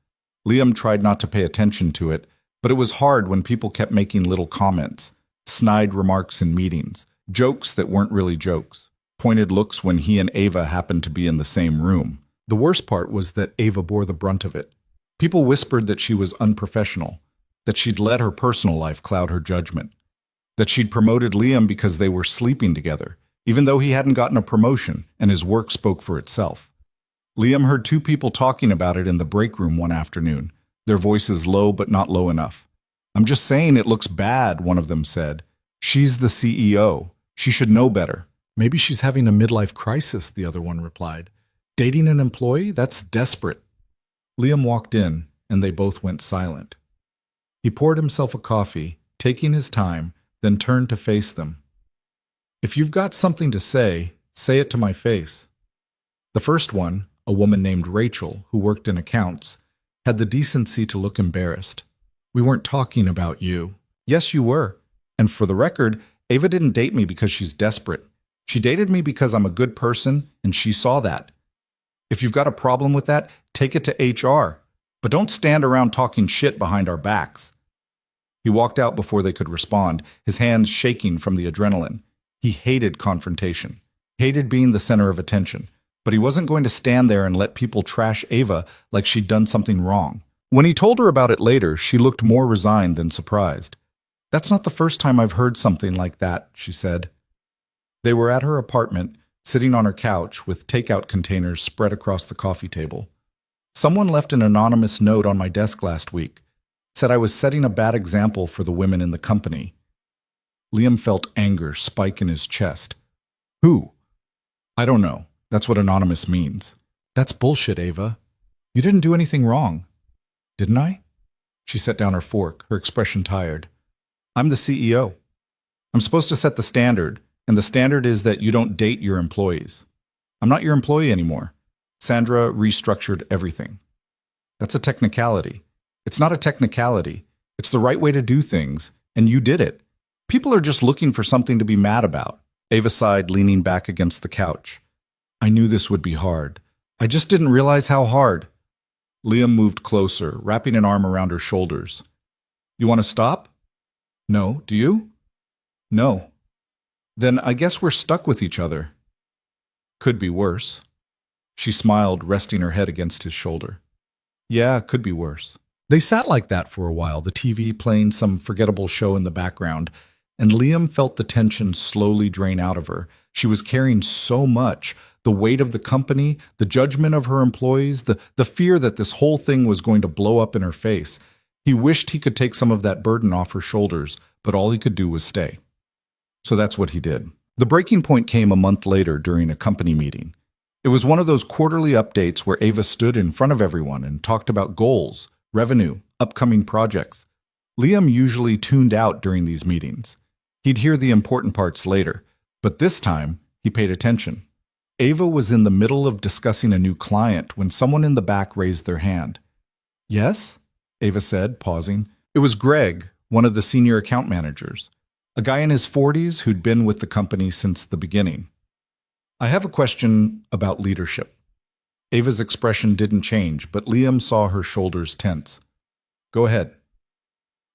Liam tried not to pay attention to it, but it was hard when people kept making little comments, snide remarks in meetings, jokes that weren't really jokes, pointed looks when he and Ava happened to be in the same room. The worst part was that Ava bore the brunt of it. People whispered that she was unprofessional, that she'd let her personal life cloud her judgment, that she'd promoted Liam because they were sleeping together, even though he hadn't gotten a promotion and his work spoke for itself. Liam heard 2 people talking about it in the break room one afternoon, their voices low but not low enough. "I'm just saying it looks bad," one of them said. "She's the CEO. She should know better." "Maybe she's having a midlife crisis," the other one replied. "Dating an employee? That's desperate." Liam walked in, and they both went silent. He poured himself a coffee, taking his time, then turned to face them. "If you've got something to say it to my face." The first one, a woman named Rachel, who worked in accounts, had the decency to look embarrassed. "We weren't talking about you." "Yes, you were. And for the record, Ava didn't date me because she's desperate. She dated me because I'm a good person, and she saw that. If you've got a problem with that, take it to HR. But don't stand around talking shit behind our backs." He walked out before they could respond, his hands shaking from the adrenaline. He hated confrontation, hated being the center of attention, but he wasn't going to stand there and let people trash Ava like she'd done something wrong. When he told her about it later, she looked more resigned than surprised. "That's not the first time I've heard something like that," she said. They were at her apartment, sitting on her couch with takeout containers spread across the coffee table. "Someone left an anonymous note on my desk last week. Said I was setting a bad example for the women in the company." Liam felt anger spike in his chest. "Who?" "I don't know. That's what anonymous means." "That's bullshit, Ava. You didn't do anything wrong." "Didn't I?" She set down her fork, her expression tired. "I'm the CEO. I'm supposed to set the standard, and the standard is that you don't date your employees. I'm not your employee anymore. Sandra restructured everything." "That's a technicality." "It's not a technicality. It's the right way to do things, and you did it. People are just looking for something to be mad about." Ava sighed, leaning back against the couch. I knew this would be hard. I just didn't realize how hard. Liam moved closer, wrapping an arm around her shoulders. You want to stop? No. Do you? No. Then I guess we're stuck with each other. Could be worse. She smiled, resting her head against his shoulder. Yeah, could be worse. They sat like that for a while, the TV playing some forgettable show in the background, and Liam felt the tension slowly drain out of her. She was carrying so much, the weight of the company, the judgment of her employees, the fear that this whole thing was going to blow up in her face. He wished he could take some of that burden off her shoulders, but all he could do was stay. So that's what he did. The breaking point came a month later during a company meeting. It was one of those quarterly updates where Ava stood in front of everyone and talked about goals, revenue, upcoming projects. Liam usually tuned out during these meetings. He'd hear the important parts later, but this time he paid attention. Ava was in the middle of discussing a new client when someone in the back raised their hand. Yes? Ava said, pausing. It was Greg, one of the senior account managers, a guy in his 40s who'd been with the company since the beginning. I have a question about leadership. Ava's expression didn't change, but Liam saw her shoulders tense. Go ahead.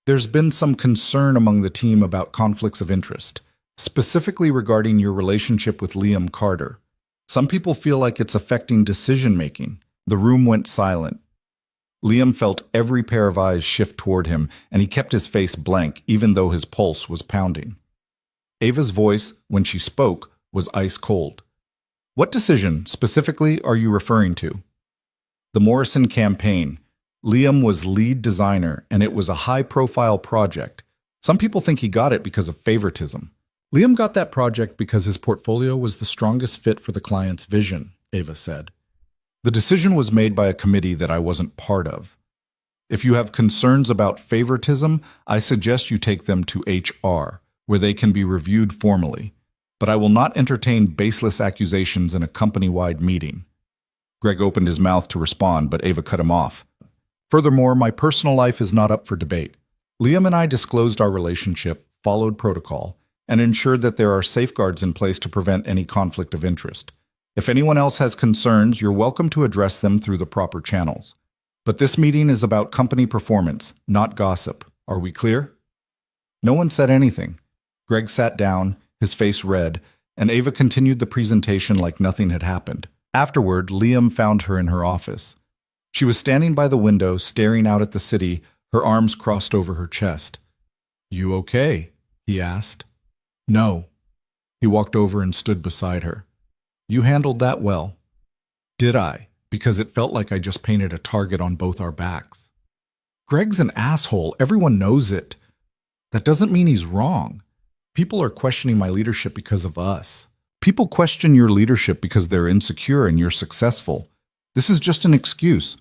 There's been some concern among the team about conflicts of interest, specifically regarding your relationship with Liam Carter. Some people feel like it's affecting decision-making. The room went silent. Liam felt every pair of eyes shift toward him, and he kept his face blank, even though his pulse was pounding. Ava's voice, when she spoke, was ice cold. What decision, specifically, are you referring to? The Morrison campaign. Liam was lead designer, and it was a high-profile project. Some people think he got it because of favoritism. Liam got that project because his portfolio was the strongest fit for the client's vision, Ava said. The decision was made by a committee that I wasn't part of. If you have concerns about favoritism, I suggest you take them to HR, where they can be reviewed formally. But I will not entertain baseless accusations in a company-wide meeting. Greg opened his mouth to respond, but Ava cut him off. Furthermore, my personal life is not up for debate. Liam and I disclosed our relationship, followed protocol, and ensured that there are safeguards in place to prevent any conflict of interest. If anyone else has concerns, you're welcome to address them through the proper channels. But this meeting is about company performance, not gossip. Are we clear? No one said anything. Greg sat down, his face red, and Ava continued the presentation like nothing had happened. Afterward, Liam found her in her office. She was standing by the window, staring out at the city, her arms crossed over her chest. You okay? He asked. No. He walked over and stood beside her. You handled that well. Did I? Because it felt like I just painted a target on both our backs. Greg's an asshole. Everyone knows it. That doesn't mean he's wrong. People are questioning my leadership because of us. People question your leadership because they're insecure and you're successful. This is just an excuse.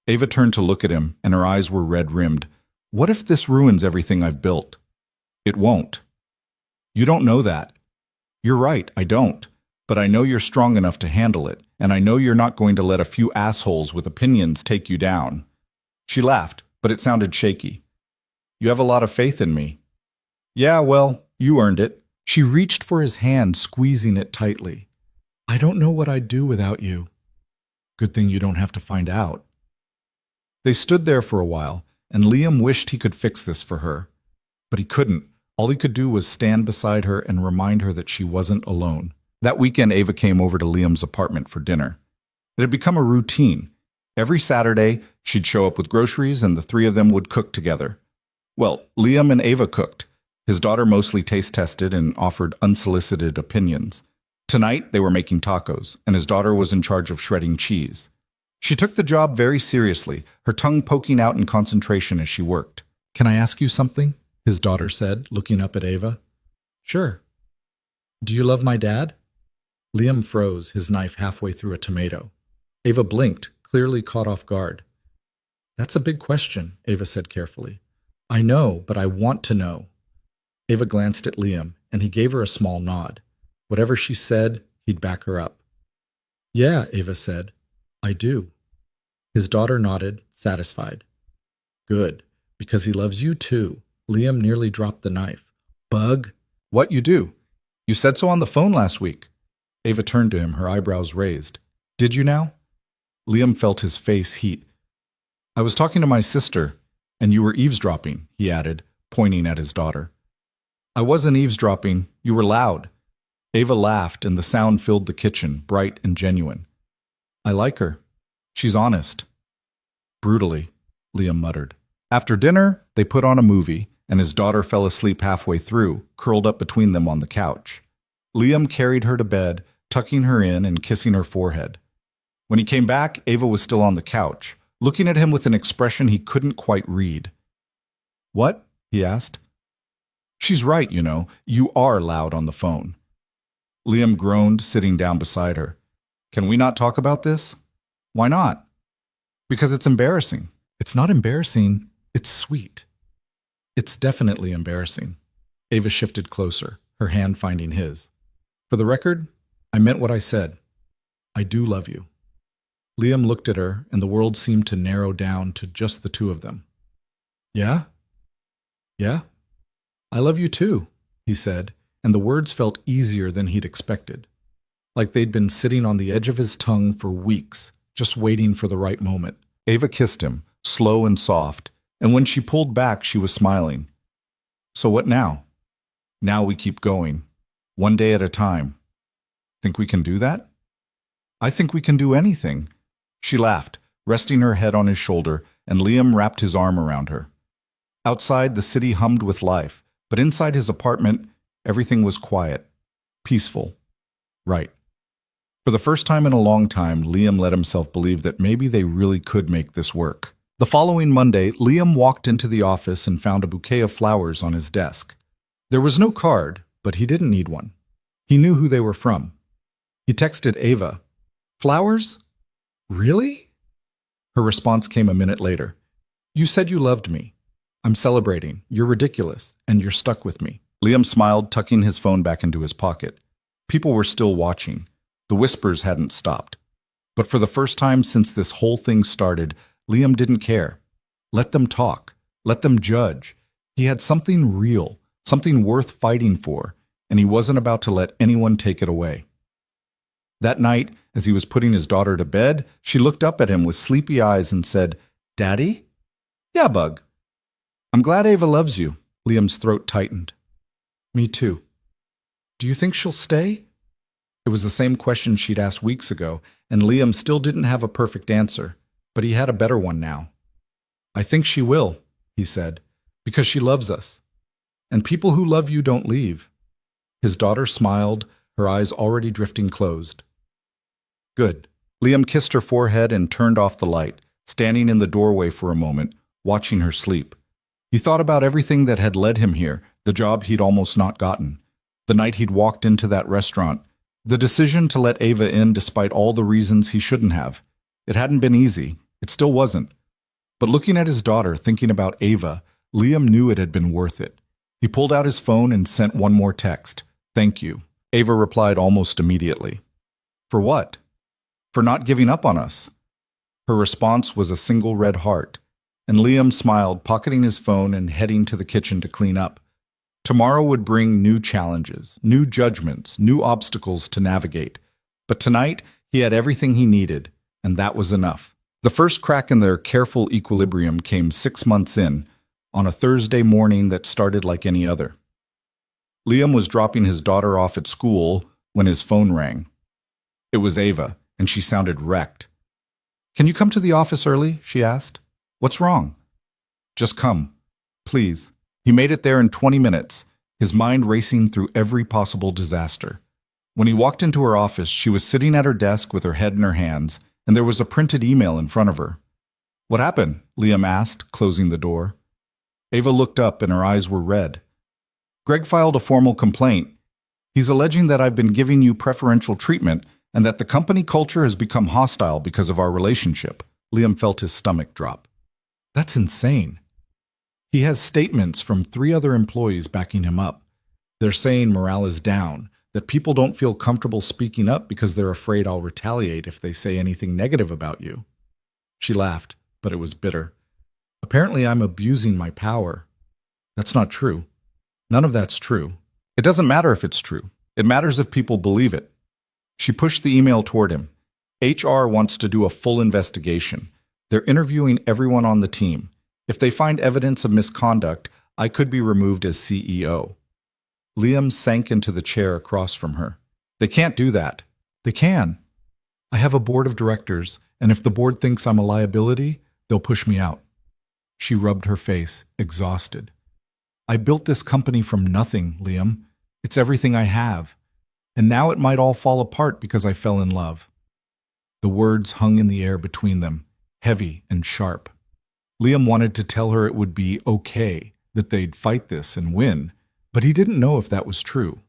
Ava turned to look at him, and her eyes were red-rimmed. What if this ruins everything I've built? It won't. You don't know that. You're right, I don't. But I know you're strong enough to handle it, and I know you're not going to let a few assholes with opinions take you down. She laughed, but it sounded shaky. You have a lot of faith in me. Yeah, well, you earned it. She reached for his hand, squeezing it tightly. I don't know what I'd do without you. Good thing you don't have to find out. They stood there for a while, and Liam wished he could fix this for her. But he couldn't. All he could do was stand beside her and remind her that she wasn't alone. That weekend, Ava came over to Liam's apartment for dinner. It had become a routine. Every Saturday, she'd show up with groceries and the three of them would cook together. Well, Liam and Ava cooked. His daughter mostly taste-tested and offered unsolicited opinions. Tonight, they were making tacos, and his daughter was in charge of shredding cheese. She took the job very seriously, her tongue poking out in concentration as she worked. Can I ask you something? His daughter said, looking up at Ava. Sure. Do you love my dad? Liam froze, his knife halfway through a tomato. Ava blinked, clearly caught off guard. That's a big question, Ava said carefully. I know, but I want to know. Ava glanced at Liam, and he gave her a small nod. Whatever she said, he'd back her up. Yeah, Ava said. I do. His daughter nodded, satisfied. Good, because he loves you too. Liam nearly dropped the knife. Bug? What you do? You said so on the phone last week. Ava turned to him, her eyebrows raised. Did you now? Liam felt his face heat. I was talking to my sister, and you were eavesdropping, he added, pointing at his daughter. I wasn't eavesdropping. You were loud. Ava laughed, and the sound filled the kitchen, bright and genuine. I like her. She's honest. Brutally, Liam muttered. After dinner, they put on a movie, and his daughter fell asleep halfway through, curled up between them on the couch. Liam carried her to bed, tucking her in and kissing her forehead. When he came back, Ava was still on the couch, looking at him with an expression he couldn't quite read. What? He asked. She's right, you know. You are loud on the phone. Liam groaned, sitting down beside her. Can we not talk about this? Why not? Because it's embarrassing. It's not embarrassing. It's sweet. It's definitely embarrassing. Ava shifted closer, her hand finding his. For the record, I meant what I said. I do love you. Liam looked at her, and the world seemed to narrow down to just the two of them. Yeah? Yeah? I love you too, he said, and the words felt easier than he'd expected. Like they'd been sitting on the edge of his tongue for weeks, just waiting for the right moment. Ava kissed him, slow and soft, and when she pulled back, she was smiling. So what now? Now we keep going, one day at a time. Think we can do that? I think we can do anything. She laughed, resting her head on his shoulder, and Liam wrapped his arm around her. Outside, the city hummed with life, but inside his apartment, everything was quiet, peaceful, right. For the first time in a long time, Liam let himself believe that maybe they really could make this work. The following Monday, Liam walked into the office and found a bouquet of flowers on his desk. There was no card, but he didn't need one. He knew who they were from. He texted Ava. Flowers? Really? Her response came a minute later. You said you loved me. I'm celebrating. You're ridiculous, and you're stuck with me. Liam smiled, tucking his phone back into his pocket. People were still watching. The whispers hadn't stopped. But for the first time since this whole thing started, Liam didn't care. Let them talk. Let them judge. He had something real, something worth fighting for, and he wasn't about to let anyone take it away. That night, as he was putting his daughter to bed, she looked up at him with sleepy eyes and said, Daddy? Yeah, Bug. I'm glad Ava loves you. Liam's throat tightened. Me too. Do you think she'll stay? It was the same question she'd asked weeks ago, and Liam still didn't have a perfect answer, but he had a better one now. I think she will, he said, because she loves us. And people who love you don't leave. His daughter smiled, her eyes already drifting closed. Good. Liam kissed her forehead and turned off the light, standing in the doorway for a moment, watching her sleep. He thought about everything that had led him here, the job he'd almost not gotten, the night he'd walked into that restaurant, the decision to let Ava in despite all the reasons he shouldn't have. It hadn't been easy. It still wasn't. But looking at his daughter, thinking about Ava, Liam knew it had been worth it. He pulled out his phone and sent one more text. Thank you. Ava replied almost immediately. For what? For not giving up on us. Her response was a single red heart, and Liam smiled, pocketing his phone and heading to the kitchen to clean up. Tomorrow would bring new challenges, new judgments, new obstacles to navigate. But tonight, he had everything he needed, and that was enough. The first crack in their careful equilibrium came 6 months in, on a Thursday morning that started like any other. Liam was dropping his daughter off at school when his phone rang. It was Ava, and she sounded wrecked. Can you come to the office early? She asked. What's wrong? Just come, please. He made it there in 20 minutes, his mind racing through every possible disaster. When he walked into her office, she was sitting at her desk with her head in her hands, and there was a printed email in front of her. What happened? Liam asked, closing the door. Ava looked up, and her eyes were red. Greg filed a formal complaint. He's alleging that I've been giving you preferential treatment and that the company culture has become hostile because of our relationship. Liam felt his stomach drop. That's insane. He has statements from 3 other employees backing him up. They're saying morale is down, that people don't feel comfortable speaking up because they're afraid I'll retaliate if they say anything negative about you. She laughed, but it was bitter. Apparently I'm abusing my power. That's not true. None of that's true. It doesn't matter if it's true. It matters if people believe it. She pushed the email toward him. HR wants to do a full investigation. They're interviewing everyone on the team. If they find evidence of misconduct, I could be removed as CEO. Liam sank into the chair across from her. They can't do that. They can. I have a board of directors, and if the board thinks I'm a liability, they'll push me out. She rubbed her face, exhausted. I built this company from nothing, Liam. It's everything I have. And now it might all fall apart because I fell in love. The words hung in the air between them, heavy and sharp. Liam wanted to tell her it would be okay, that they'd fight this and win, but he didn't know if that was true.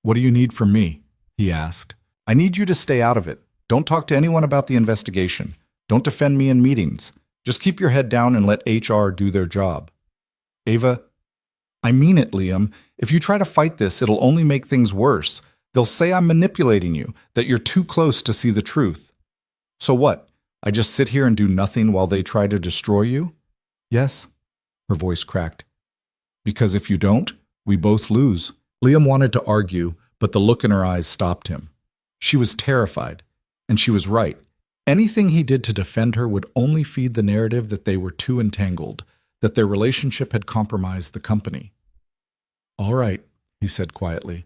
What do you need from me? He asked. I need you to stay out of it. Don't talk to anyone about the investigation. Don't defend me in meetings. Just keep your head down and let HR do their job. Ava, I mean it, Liam. If you try to fight this, it'll only make things worse. They'll say I'm manipulating you, that you're too close to see the truth. So what? I just sit here and do nothing while they try to destroy you? Yes, her voice cracked. Because if you don't, we both lose. Liam wanted to argue, but the look in her eyes stopped him. She was terrified, and she was right. Anything he did to defend her would only feed the narrative that they were too entangled, that their relationship had compromised the company. All right, he said quietly.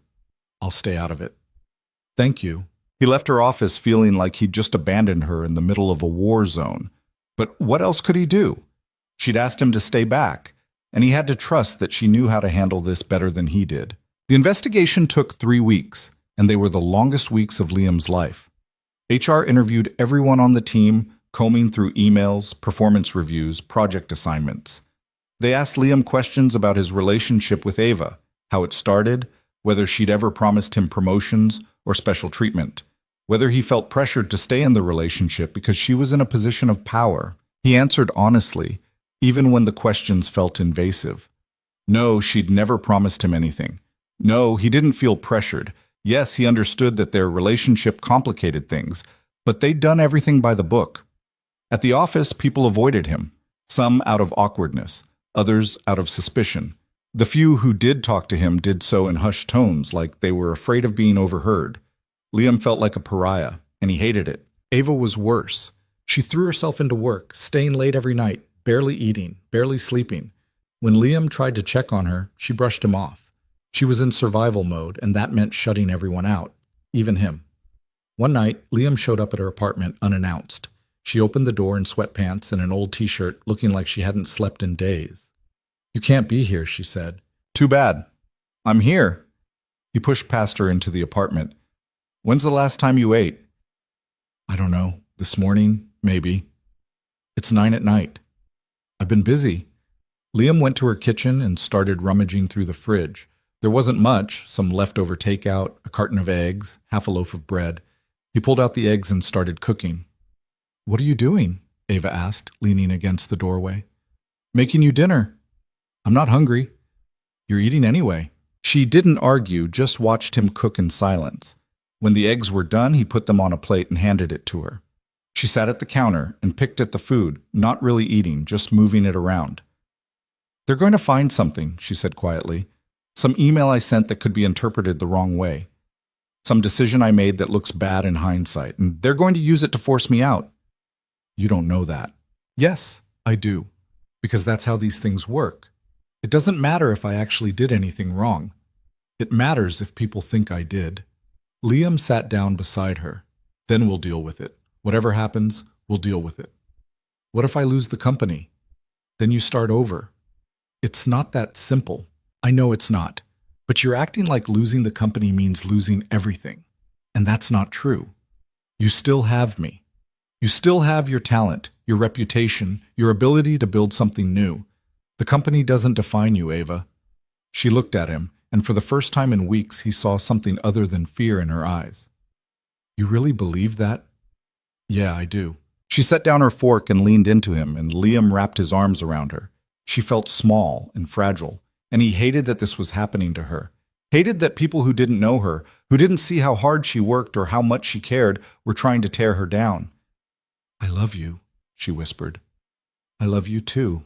I'll stay out of it. Thank you. He left her office feeling like he'd just abandoned her in the middle of a war zone. But what else could he do? She'd asked him to stay back, and he had to trust that she knew how to handle this better than he did. The investigation took 3 weeks, and they were the longest weeks of Liam's life. HR interviewed everyone on the team, combing through emails, performance reviews, project assignments. They asked Liam questions about his relationship with Ava, how it started, whether she'd ever promised him promotions or special treatment, whether he felt pressured to stay in the relationship because she was in a position of power. He answered honestly, even when the questions felt invasive. No, she'd never promised him anything. No, he didn't feel pressured. Yes, he understood that their relationship complicated things, but they'd done everything by the book. At the office, people avoided him, some out of awkwardness, others out of suspicion. The few who did talk to him did so in hushed tones, like they were afraid of being overheard. Liam felt like a pariah, and he hated it. Ava was worse. She threw herself into work, staying late every night, barely eating, barely sleeping. When Liam tried to check on her, she brushed him off. She was in survival mode, and that meant shutting everyone out, even him. One night, Liam showed up at her apartment unannounced. She opened the door in sweatpants and an old t-shirt, looking like she hadn't slept in days. You can't be here, she said. Too bad. I'm here. He pushed past her into the apartment. When's the last time you ate? I don't know. This morning, maybe. It's 9 at night. I've been busy. Liam went to her kitchen and started rummaging through the fridge. There wasn't much, some leftover takeout, a carton of eggs, half a loaf of bread. He pulled out the eggs and started cooking. What are you doing? Ava asked, leaning against the doorway. Making you dinner. I'm not hungry. You're eating anyway. She didn't argue, just watched him cook in silence. When the eggs were done, he put them on a plate and handed it to her. She sat at the counter and picked at the food, not really eating, just moving it around. They're going to find something, she said quietly. Some email I sent that could be interpreted the wrong way. Some decision I made that looks bad in hindsight, and they're going to use it to force me out. You don't know that. Yes, I do, because that's how these things work. It doesn't matter if I actually did anything wrong. It matters if people think I did. Liam sat down beside her. Then we'll deal with it. Whatever happens, we'll deal with it. What if I lose the company? Then you start over. It's not that simple. I know it's not. But you're acting like losing the company means losing everything. And that's not true. You still have me. You still have your talent, your reputation, your ability to build something new. The company doesn't define you, Ava. She looked at him, and for the first time in weeks, he saw something other than fear in her eyes. You really believe that? Yeah, I do. She set down her fork and leaned into him, and Liam wrapped his arms around her. She felt small and fragile, and he hated that this was happening to her. Hated that people who didn't know her, who didn't see how hard she worked or how much she cared, were trying to tear her down. I love you, she whispered. I love you too.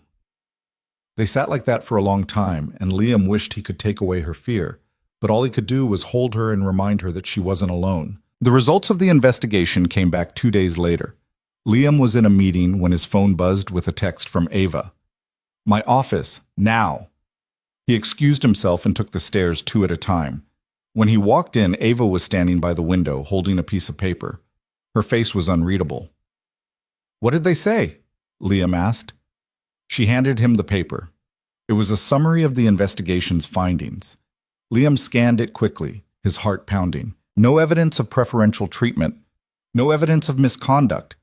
They sat like that for a long time, and Liam wished he could take away her fear, but all he could do was hold her and remind her that she wasn't alone. The results of the investigation came back 2 days later. Liam was in a meeting when his phone buzzed with a text from Ava. "My office, now." He excused himself and took the stairs 2 at a time. When he walked in, Ava was standing by the window, holding a piece of paper. Her face was unreadable. "What did they say?" Liam asked. She handed him the paper. It was a summary of the investigation's findings. Liam scanned it quickly, his heart pounding. No evidence of preferential treatment. No evidence of misconduct.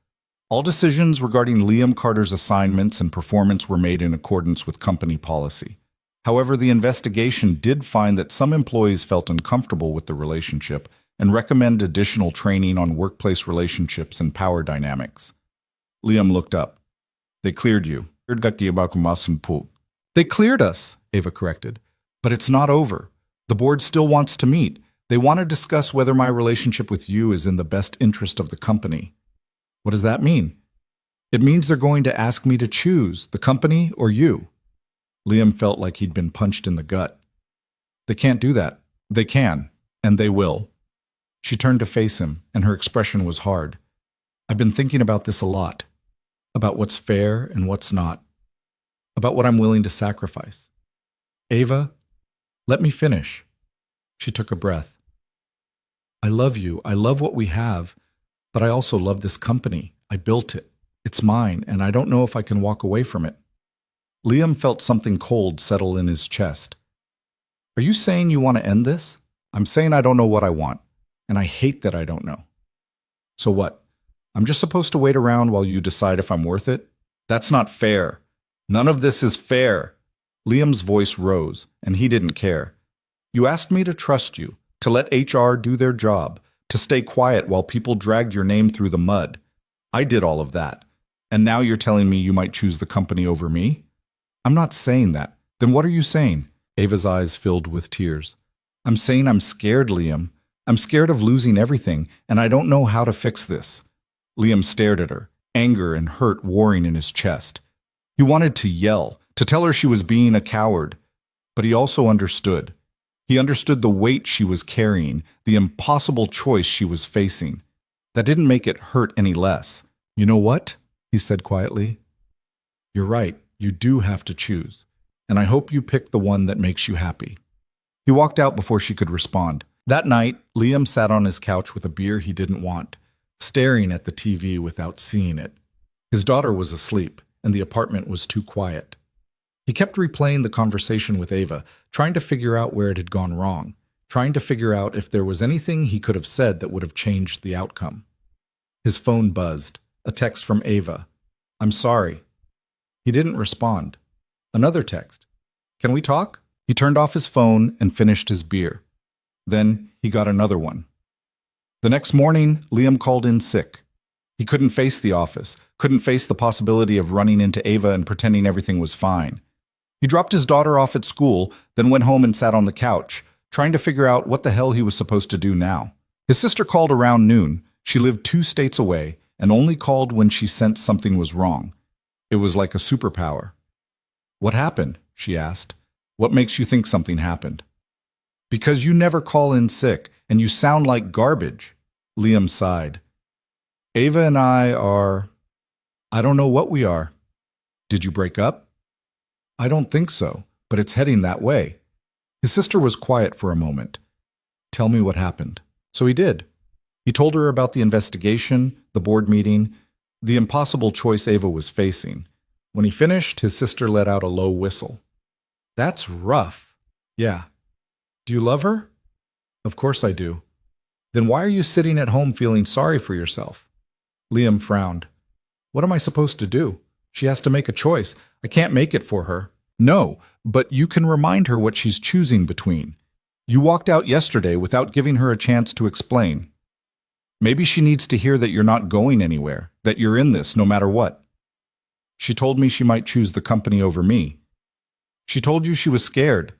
All decisions regarding Liam Carter's assignments and performance were made in accordance with company policy. However, the investigation did find that some employees felt uncomfortable with the relationship and recommend additional training on workplace relationships and power dynamics. Liam looked up. "They cleared you." "They cleared us," Ava corrected. "But it's not over. The board still wants to meet. They want to discuss whether my relationship with you is in the best interest of the company." "What does that mean?" "It means they're going to ask me to choose the company or you." Liam felt like he'd been punched in the gut. "They can't do that." "They can, and they will." She turned to face him, and her expression was hard. "I've been thinking about this a lot. About what's fair and what's not. About what I'm willing to sacrifice." "Ava, let me finish." She took a breath. "I love you. I love what we have. But I also love this company. I built it. It's mine, and I don't know if I can walk away from it." Liam felt something cold settle in his chest. "Are you saying you want to end this?" "I'm saying I don't know what I want, and I hate that I don't know." "So what? I'm just supposed to wait around while you decide if I'm worth it? That's not fair. None of this is fair." Liam's voice rose, and he didn't care. "You asked me to trust you, to let HR do their job, to stay quiet while people dragged your name through the mud. I did all of that. And now you're telling me you might choose the company over me?" "I'm not saying that." "Then what are you saying?" Ava's eyes filled with tears. "I'm saying I'm scared, Liam. I'm scared of losing everything, and I don't know how to fix this." Liam stared at her, anger and hurt warring in his chest. He wanted to yell, to tell her she was being a coward. But he also understood. He understood the weight she was carrying, the impossible choice she was facing. That didn't make it hurt any less. "You know what?" he said quietly. "You're right. You do have to choose. And I hope you pick the one that makes you happy." He walked out before she could respond. That night, Liam sat on his couch with a beer he didn't want, staring at the TV without seeing it. His daughter was asleep, and the apartment was too quiet. He kept replaying the conversation with Ava, trying to figure out where it had gone wrong, trying to figure out if there was anything he could have said that would have changed the outcome. His phone buzzed, a text from Ava. "I'm sorry." He didn't respond. Another text. "Can we talk?" He turned off his phone and finished his beer. Then he got another one. The next morning, Liam called in sick. He couldn't face the office, couldn't face the possibility of running into Ava and pretending everything was fine. He dropped his daughter off at school, then went home and sat on the couch, trying to figure out what the hell he was supposed to do now. His sister called around noon. She lived 2 states away and only called when she sensed something was wrong. It was like a superpower. "What happened?" she asked. "What makes you think something happened?" "Because you never call in sick, and you sound like garbage." Liam sighed. "Ava and I don't know what we are." "Did you break up?" "I don't think so, but it's heading that way." His sister was quiet for a moment. "Tell me what happened." So he did. He told her about the investigation, the board meeting, the impossible choice Ava was facing. When he finished, his sister let out a low whistle. "That's rough." "Yeah." "Do you love her?" "Of course I do." "Then why are you sitting at home feeling sorry for yourself?" Liam frowned. "What am I supposed to do? She has to make a choice. I can't make it for her." "No, but you can remind her what she's choosing between. You walked out yesterday without giving her a chance to explain. Maybe she needs to hear that you're not going anywhere, that you're in this no matter what." "She told me she might choose the company over me." "She told you she was scared.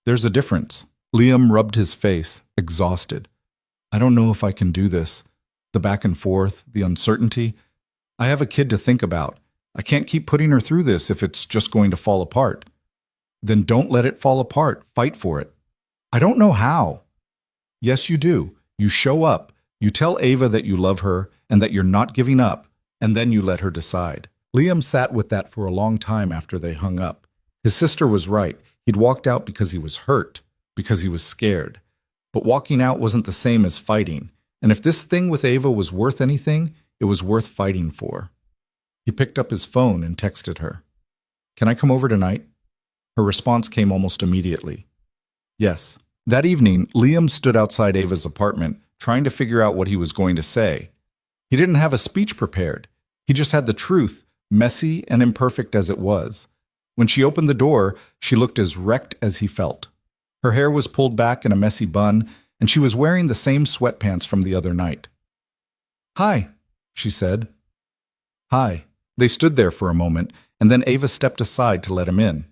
There's a difference." Liam rubbed his face, exhausted. "I don't know if I can do this. The back and forth, the uncertainty. I have a kid to think about. I can't keep putting her through this if it's just going to fall apart." "Then don't let it fall apart. Fight for it." "I don't know how." "Yes, you do. You show up. You tell Ava that you love her and that you're not giving up, and then you let her decide. Liam sat with that for a long time after they hung up. His sister was right. He'd walked out because he was hurt, because he was scared. But walking out wasn't the same as fighting, and if this thing with Ava was worth anything, it was worth fighting for. He picked up his phone and texted her. "Can I come over tonight?" Her response came almost immediately. Yes. That evening, Liam stood outside Ava's apartment, trying to figure out what he was going to say. He didn't have a speech prepared. He just had the truth, messy and imperfect as it was. When she opened the door, she looked as wrecked as he felt. Her hair was pulled back in a messy bun, and she was wearing the same sweatpants from the other night. "Hi," she said. "Hi." They stood there for a moment, and then Ava stepped aside to let him in.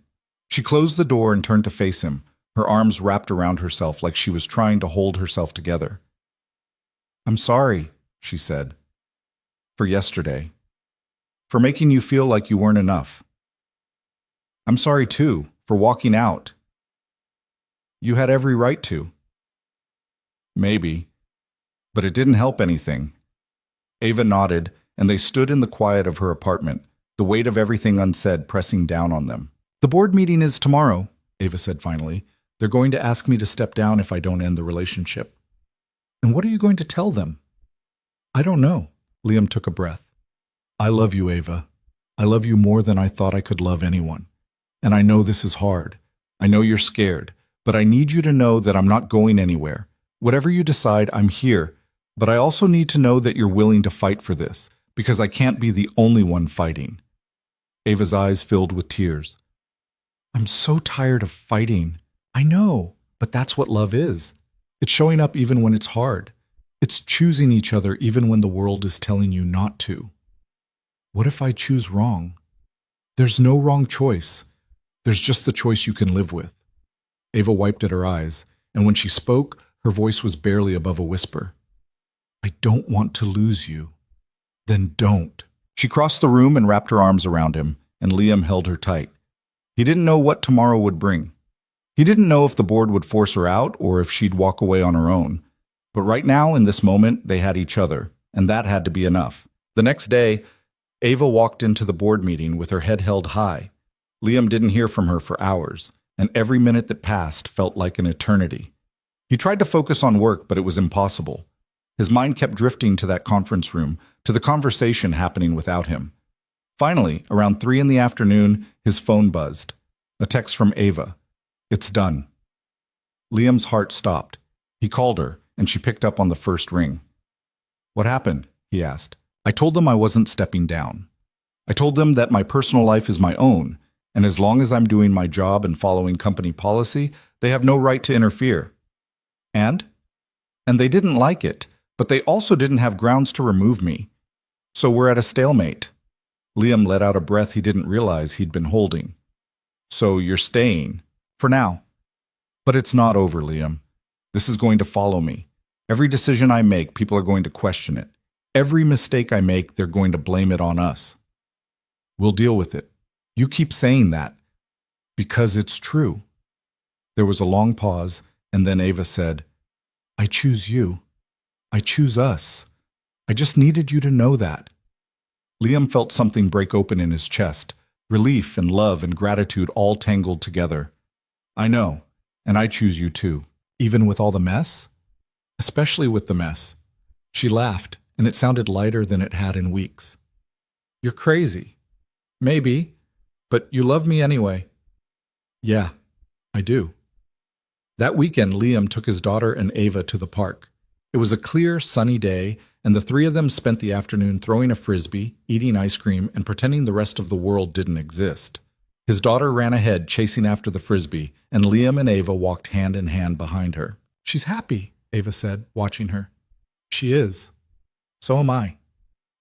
She closed the door and turned to face him, her arms wrapped around herself like she was trying to hold herself together. "I'm sorry," she said, "for yesterday, for making you feel like you weren't enough. I'm sorry, too, for walking out. You had every right to." "Maybe, but it didn't help anything." Ava nodded, and they stood in the quiet of her apartment, the weight of everything unsaid pressing down on them. "The board meeting is tomorrow," Ava said finally. "They're going to ask me to step down if I don't end the relationship." "And what are you going to tell them?" "I don't know." Liam took a breath. "I love you, Ava. I love you more than I thought I could love anyone. And I know this is hard. I know you're scared, but I need you to know that I'm not going anywhere. Whatever you decide, I'm here. But I also need to know that you're willing to fight for this, because I can't be the only one fighting." Ava's eyes filled with tears. "I'm so tired of fighting." "I know, but that's what love is. It's showing up even when it's hard. It's choosing each other even when the world is telling you not to." "What if I choose wrong?" "There's no wrong choice. There's just the choice you can live with." Ava wiped at her eyes, and when she spoke, her voice was barely above a whisper. "I don't want to lose you." "Then don't." She crossed the room and wrapped her arms around him, and Liam held her tight. He didn't know what tomorrow would bring. He didn't know if the board would force her out or if she'd walk away on her own. But right now, in this moment, they had each other, and that had to be enough. The next day, Ava walked into the board meeting with her head held high. Liam didn't hear from her for hours, and every minute that passed felt like an eternity. He tried to focus on work, but it was impossible. His mind kept drifting to that conference room, to the conversation happening without him. Finally, around 3 in the afternoon, his phone buzzed. A text from Ava. "It's done." Liam's heart stopped. He called her, and she picked up on the first ring. "What happened?" he asked. "I told them I wasn't stepping down. I told them that my personal life is my own, and as long as I'm doing my job and following company policy, they have no right to interfere." And they didn't like it, but they also didn't have grounds to remove me. So we're at a stalemate. Liam let out a breath he didn't realize he'd been holding. "So you're staying, for now." "But it's not over, Liam. This is going to follow me. Every decision I make, people are going to question it. Every mistake I make, they're going to blame it on us. We'll deal with it. You keep saying that. Because it's true." There was a long pause, and then Ava said, "I choose you. I choose us. I just needed you to know that." Liam felt something break open in his chest, relief and love and gratitude all tangled together. "I know, and I choose you too." "Even with all the mess?" "Especially with the mess." She laughed, and it sounded lighter than it had in weeks. "You're crazy." "Maybe, but you love me anyway." "Yeah, I do." That weekend, Liam took his daughter and Ava to the park. It was a clear, sunny day, and the three of them spent the afternoon throwing a frisbee, eating ice cream, and pretending the rest of the world didn't exist. His daughter ran ahead, chasing after the frisbee, and Liam and Ava walked hand in hand behind her. "She's happy," Ava said, watching her. "She is. So am I."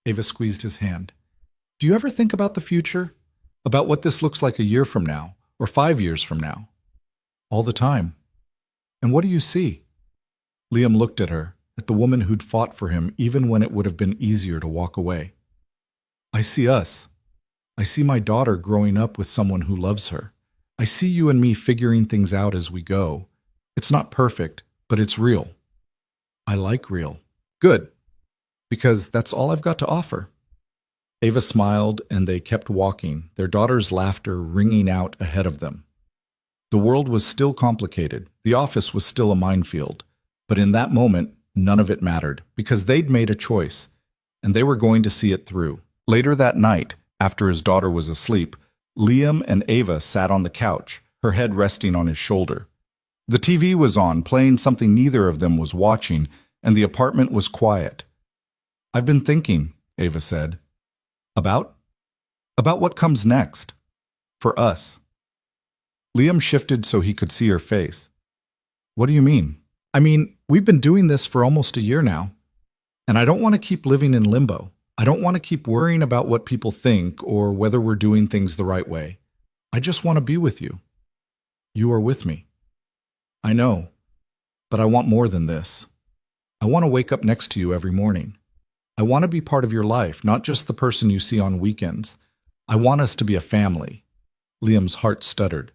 Ava squeezed his hand. "Do you ever think about the future? About what this looks like a year from now, or 5 years from now?" "All the time." "And what do you see?" Liam looked at her, at the woman who'd fought for him even when it would have been easier to walk away. "I see us. I see my daughter growing up with someone who loves her. I see you and me figuring things out as we go. It's not perfect, but it's real. I like real." Good, because that's all I've got to offer. Ava smiled, and they kept walking, their daughter's laughter ringing out ahead of them. The world was still complicated, the office was still a minefield, but in that moment, none of it mattered, because they'd made a choice, and they were going to see it through. Later that night, after his daughter was asleep, Liam and Ava sat on the couch, her head resting on his shoulder. The TV was on, playing something neither of them was watching, and the apartment was quiet. "I've been thinking," Ava said. About? About what comes next. For us. Liam shifted so he could see her face. "What do you mean?" "I mean, we've been doing this for almost a year now, and I don't want to keep living in limbo. I don't want to keep worrying about what people think or whether we're doing things the right way. I just want to be with you. You are with me. I know, but I want more than this. I want to wake up next to you every morning. I want to be part of your life, not just the person you see on weekends. I want us to be a family." Liam's heart stuttered.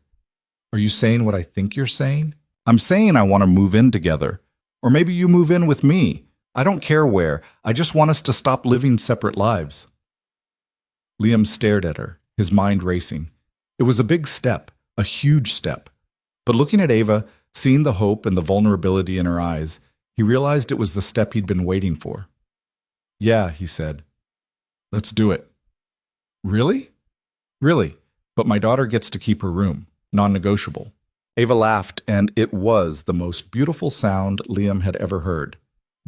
"Are you saying what I think you're saying?" "I'm saying I want to move in together. Or maybe you move in with me. I don't care where. I just want us to stop living separate lives." Liam stared at her, his mind racing. It was a big step, a huge step. But looking at Ava, seeing the hope and the vulnerability in her eyes, he realized it was the step he'd been waiting for. "Yeah," he said. "Let's do it." "Really?" "Really, but my daughter gets to keep her room, non-negotiable." Ava laughed, and it was the most beautiful sound Liam had ever heard.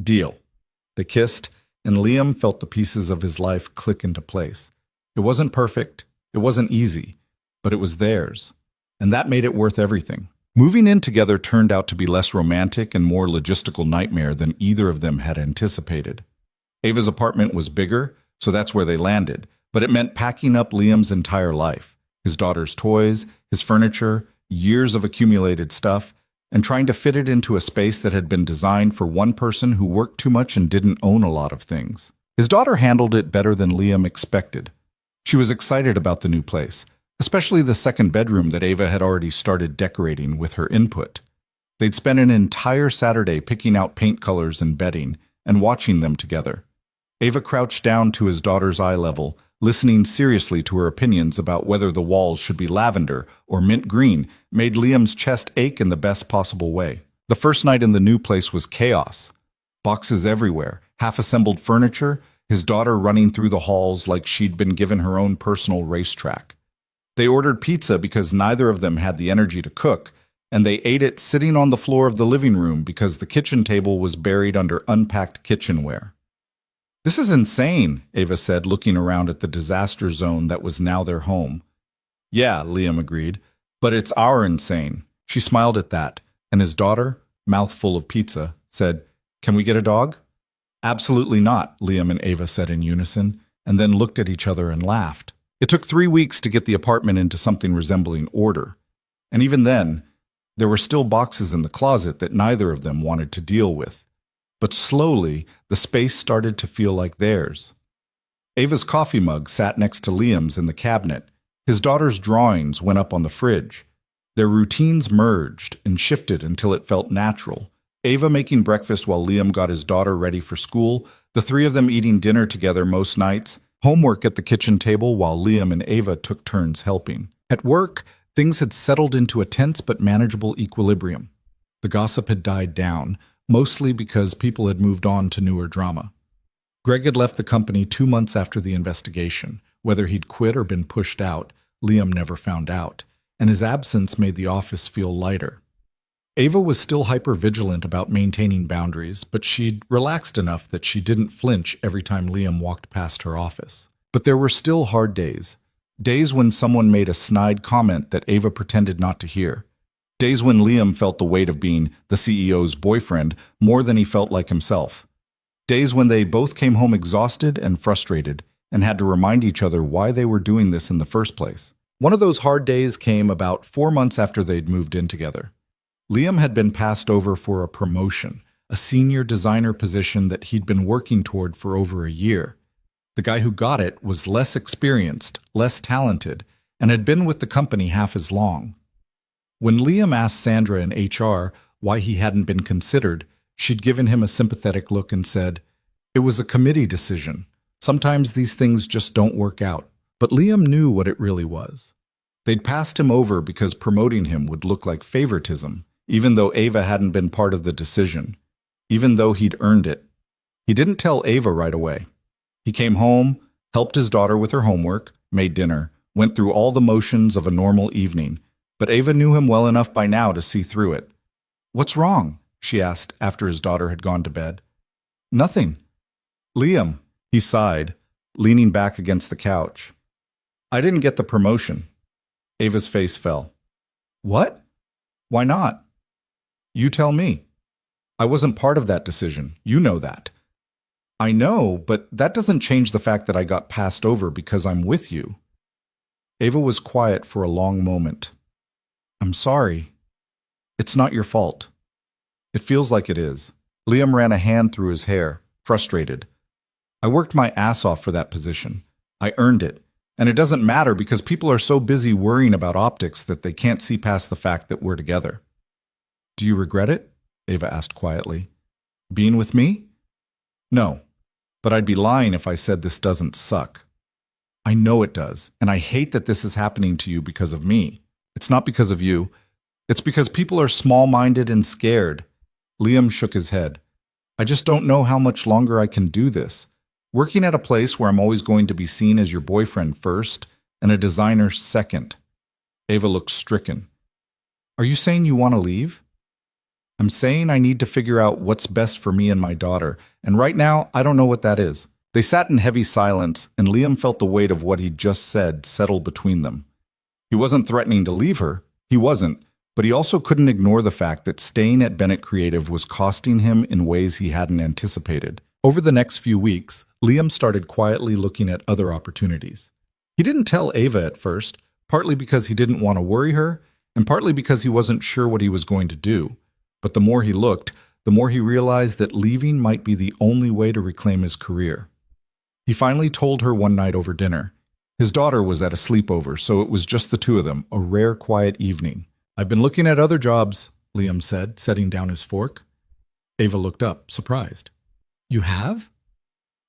"Deal." They kissed, and Liam felt the pieces of his life click into place. It wasn't perfect, it wasn't easy, but it was theirs, and that made it worth everything. Moving in together turned out to be less romantic and more logistical nightmare than either of them had anticipated. Ava's apartment was bigger, so that's where they landed, but it meant packing up Liam's entire life, his daughter's toys, his furniture, years of accumulated stuff, and trying to fit it into a space that had been designed for one person who worked too much and didn't own a lot of things. His daughter handled it better than Liam expected. She was excited about the new place, especially the second bedroom that Ava had already started decorating with her input. They'd spent an entire Saturday picking out paint colors and bedding, and watching them together. Ava crouched down to his daughter's eye level, listening seriously to her opinions about whether the walls should be lavender or mint green, made Liam's chest ache in the best possible way. The first night in the new place was chaos. Boxes everywhere, half-assembled furniture, his daughter running through the halls like she'd been given her own personal racetrack. They ordered pizza because neither of them had the energy to cook, and they ate it sitting on the floor of the living room because the kitchen table was buried under unpacked kitchenware. "This is insane," Ava said, looking around at the disaster zone that was now their home. "Yeah," Liam agreed, "but it's our insane." She smiled at that, and his daughter, mouthful of pizza, said, "Can we get a dog?" "Absolutely not," Liam and Ava said in unison, and then looked at each other and laughed. It took 3 weeks to get the apartment into something resembling order, and even then, there were still boxes in the closet that neither of them wanted to deal with. But slowly, the space started to feel like theirs. Ava's coffee mug sat next to Liam's in the cabinet. His daughter's drawings went up on the fridge. Their routines merged and shifted until it felt natural. Ava making breakfast while Liam got his daughter ready for school, the three of them eating dinner together most nights, homework at the kitchen table while Liam and Ava took turns helping. At work, things had settled into a tense but manageable equilibrium. The gossip had died down, mostly because people had moved on to newer drama. Greg had left the company 2 months after the investigation. Whether he'd quit or been pushed out, Liam never found out, and his absence made the office feel lighter. Ava was still hyper-vigilant about maintaining boundaries, but she'd relaxed enough that she didn't flinch every time Liam walked past her office. But there were still hard days. Days when someone made a snide comment that Ava pretended not to hear. Days when Liam felt the weight of being the CEO's boyfriend more than he felt like himself. Days when they both came home exhausted and frustrated and had to remind each other why they were doing this in the first place. One of those hard days came about 4 months after they'd moved in together. Liam had been passed over for a promotion, a senior designer position that he'd been working toward for over a year. The guy who got it was less experienced, less talented, and had been with the company half as long. When Liam asked Sandra in HR why he hadn't been considered, She'd given him a sympathetic look and said, "It was a committee decision. Sometimes these things just don't work out." But Liam knew what it really was. They'd passed him over because promoting him would look like favoritism, even though Ava hadn't been part of the decision, even though he'd earned it. He didn't tell Ava right away. He came home, helped his daughter with her homework, made dinner, went through all the motions of a normal evening, but Ava knew him well enough by now to see through it. "What's wrong?" she asked after his daughter had gone to bed. "Nothing." "Liam," he sighed, leaning back against the couch. "I didn't get the promotion." Ava's face fell. "What? Why not?" "You tell me. I wasn't part of that decision. You know that." "I know, but that doesn't change the fact that I got passed over because I'm with you." Ava was quiet for a long moment. "I'm sorry. It's not your fault." "It feels like it is." Liam ran a hand through his hair, frustrated. "I worked my ass off for that position. I earned it. And it doesn't matter because people are so busy worrying about optics that they can't see past the fact that we're together." "Do you regret it?" Ava asked quietly. "Being with me?" "No, but I'd be lying if I said this doesn't suck." "I know it does, and I hate that this is happening to you because of me. It's not because of you. It's because people are small-minded and scared." Liam shook his head. "I just don't know how much longer I can do this. Working at a place where I'm always going to be seen as your boyfriend first and a designer second." Ava looked stricken. "Are you saying you want to leave?" "I'm saying I need to figure out what's best for me and my daughter, and right now I don't know what that is." They sat in heavy silence, and Liam felt the weight of what he'd just said settle between them. He wasn't threatening to leave her. He wasn't. But he also couldn't ignore the fact that staying at Bennett Creative was costing him in ways he hadn't anticipated. Over the next few weeks, Liam started quietly looking at other opportunities. He didn't tell Ava at first, partly because he didn't want to worry her, and partly because he wasn't sure what he was going to do. But the more he looked, the more he realized that leaving might be the only way to reclaim his career. He finally told her one night over dinner. His daughter was at a sleepover, so it was just the two of them, a rare quiet evening. "I've been looking at other jobs," Liam said, setting down his fork. Ava looked up, surprised. "You have?"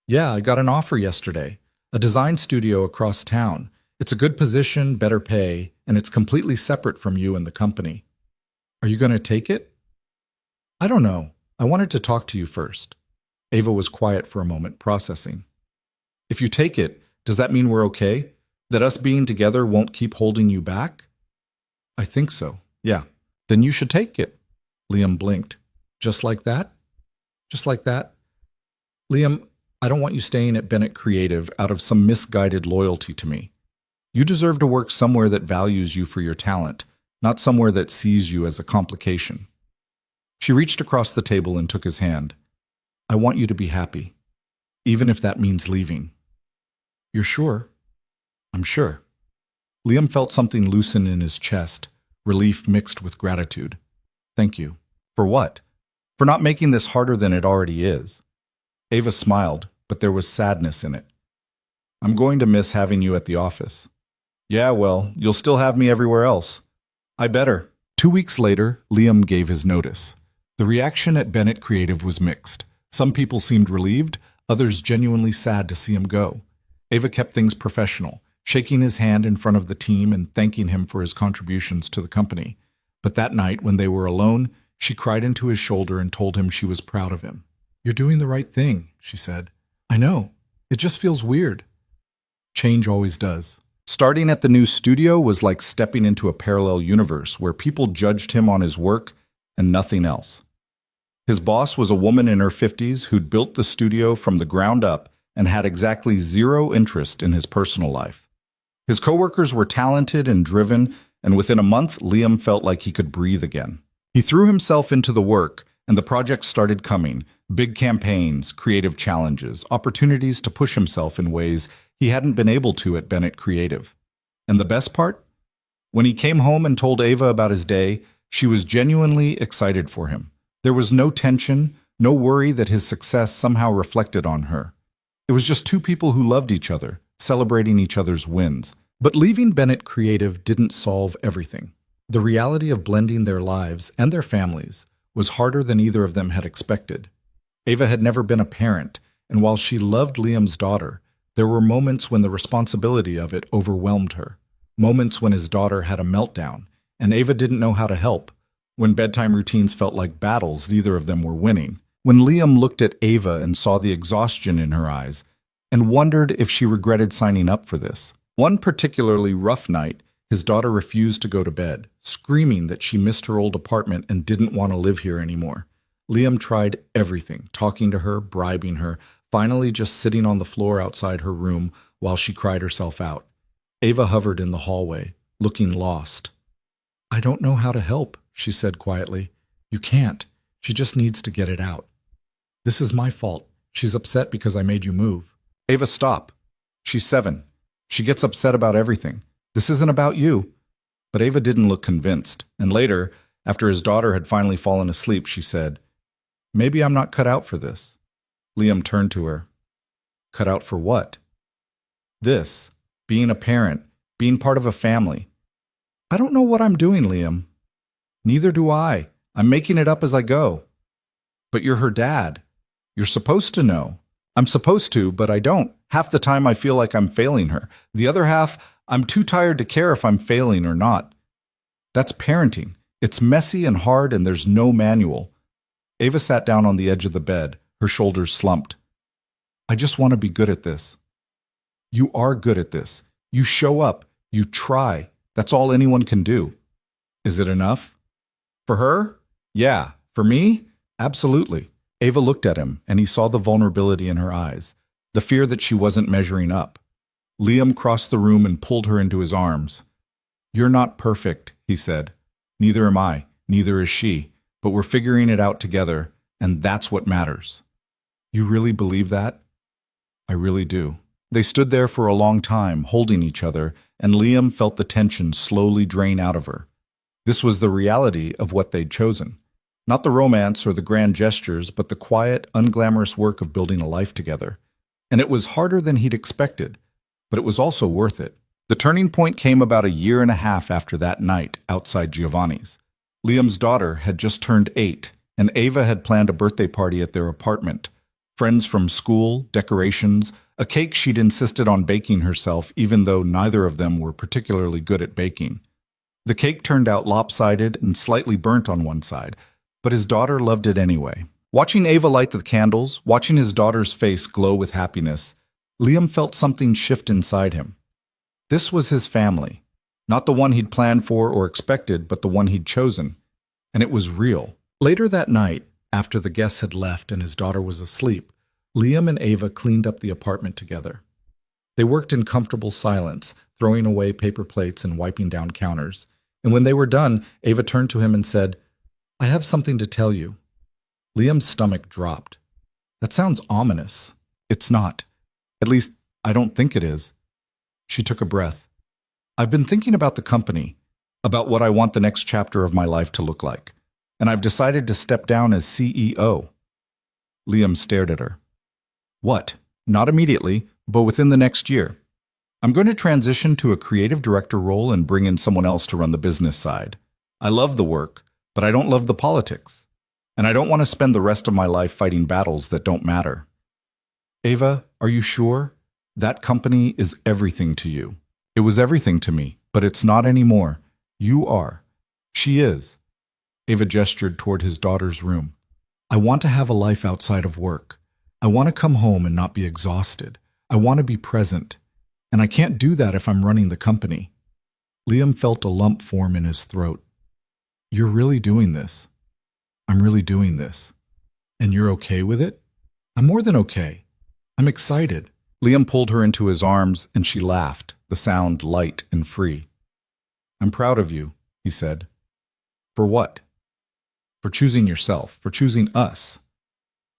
"Yeah, I got an offer yesterday. A design studio across town. It's a good position, better pay, and it's completely separate from you and the company." "Are you going to take it?" "I don't know. I wanted to talk to you first." Ava was quiet for a moment, processing. "If you take it, does that mean we're okay? That us being together won't keep holding you back?" "I think so, yeah." "Then you should take it." Liam blinked. "Just like that?" "Just like that." "Liam, I don't want you staying at Bennett Creative out of some misguided loyalty to me. You deserve to work somewhere that values you for your talent, not somewhere that sees you as a complication." She reached across the table and took his hand. "I want you to be happy, even if that means leaving." "You're sure?" "I'm sure." Liam felt something loosen in his chest, relief mixed with gratitude. "Thank you." "For what?" "For not making this harder than it already is." Ava smiled, but there was sadness in it. "I'm going to miss having you at the office." "Yeah, well, you'll still have me everywhere else." "I better." 2 weeks later, Liam gave his notice. The reaction at Bennett Creative was mixed. Some people seemed relieved, others genuinely sad to see him go. Ava kept things professional, shaking his hand in front of the team and thanking him for his contributions to the company. But that night, when they were alone, she cried into his shoulder and told him she was proud of him. "You're doing the right thing," she said. "I know. It just feels weird." Change always does. Starting at the new studio was like stepping into a parallel universe where people judged him on his work and nothing else. His boss was a woman in her 50s who'd built the studio from the ground up and had exactly zero interest in his personal life. His coworkers were talented and driven, and within a month, Liam felt like he could breathe again. He threw himself into the work, and the projects started coming. Big campaigns, creative challenges, opportunities to push himself in ways he hadn't been able to at Bennett Creative. And the best part? When he came home and told Ava about his day, she was genuinely excited for him. There was no tension, no worry that his success somehow reflected on her. It was just two people who loved each other, celebrating each other's wins. But leaving Bennett Creative didn't solve everything. The reality of blending their lives and their families was harder than either of them had expected. Ava had never been a parent, and while she loved Liam's daughter, there were moments when the responsibility of it overwhelmed her. Moments when his daughter had a meltdown, and Ava didn't know how to help. When bedtime routines felt like battles neither of them were winning. When Liam looked at Ava and saw the exhaustion in her eyes, and wondered if she regretted signing up for this. One particularly rough night, his daughter refused to go to bed, screaming that she missed her old apartment and didn't want to live here anymore. Liam tried everything, talking to her, bribing her, finally just sitting on the floor outside her room while she cried herself out. Ava hovered in the hallway, looking lost. "I don't know how to help," she said quietly. "You can't. She just needs to get it out. This is my fault. She's upset because I made you move." "Ava, stop. She's 7. She gets upset about everything. This isn't about you." But Ava didn't look convinced, and later, after his daughter had finally fallen asleep, she said, "Maybe I'm not cut out for this." Liam turned to her. "Cut out for what?" "This. Being a parent. Being part of a family." "I don't know what I'm doing, Liam." "Neither do I. I'm making it up as I go." "But you're her dad. You're supposed to know." "I'm supposed to, but I don't. Half the time I feel like I'm failing her. The other half, I'm too tired to care if I'm failing or not." "That's parenting. It's messy and hard and there's no manual." Ava sat down on the edge of the bed, her shoulders slumped. "I just want to be good at this." "You are good at this. You show up. You try. That's all anyone can do." "Is it enough?" "For her? Yeah. For me? Absolutely." Ava looked at him, and he saw the vulnerability in her eyes, the fear that she wasn't measuring up. Liam crossed the room and pulled her into his arms. "You're not perfect," he said. "Neither am I. Neither is she. But we're figuring it out together, and that's what matters." "You really believe that?" "I really do." They stood there for a long time, holding each other, and Liam felt the tension slowly drain out of her. This was the reality of what they'd chosen. Not the romance or the grand gestures, but the quiet, unglamorous work of building a life together. And it was harder than he'd expected, but it was also worth it. The turning point came about a year and a half after that night outside Giovanni's. Liam's daughter had just turned 8, and Ava had planned a birthday party at their apartment. Friends from school, decorations, a cake she'd insisted on baking herself, even though neither of them were particularly good at baking. The cake turned out lopsided and slightly burnt on one side, but his daughter loved it anyway. Watching Ava light the candles, watching his daughter's face glow with happiness, Liam felt something shift inside him. This was his family. Not the one he'd planned for or expected, but the one he'd chosen. And it was real. Later that night, after the guests had left and his daughter was asleep, Liam and Ava cleaned up the apartment together. They worked in comfortable silence, throwing away paper plates and wiping down counters. And when they were done, Ava turned to him and said, "I have something to tell you." Liam's stomach dropped. "That sounds ominous." "It's not. At least, I don't think it is." She took a breath. "I've been thinking about the company, about what I want the next chapter of my life to look like, and I've decided to step down as CEO." Liam stared at her. "What? Not immediately, but within the next year. I'm going to transition to a creative director role and bring in someone else to run the business side. I love the work, but I don't love the politics. And I don't want to spend the rest of my life fighting battles that don't matter." "Ava, are you sure? That company is everything to you." "It was everything to me, but it's not anymore. You are." "She is." Ava gestured toward his daughter's room. "I want to have a life outside of work. I want to come home and not be exhausted. I want to be present. And I can't do that if I'm running the company." Liam felt a lump form in his throat. "You're really doing this." "I'm really doing this." "And you're okay with it?" "I'm more than okay. I'm excited." Liam pulled her into his arms and she laughed, the sound light and free. "I'm proud of you," he said. "For what?" "For choosing yourself, for choosing us.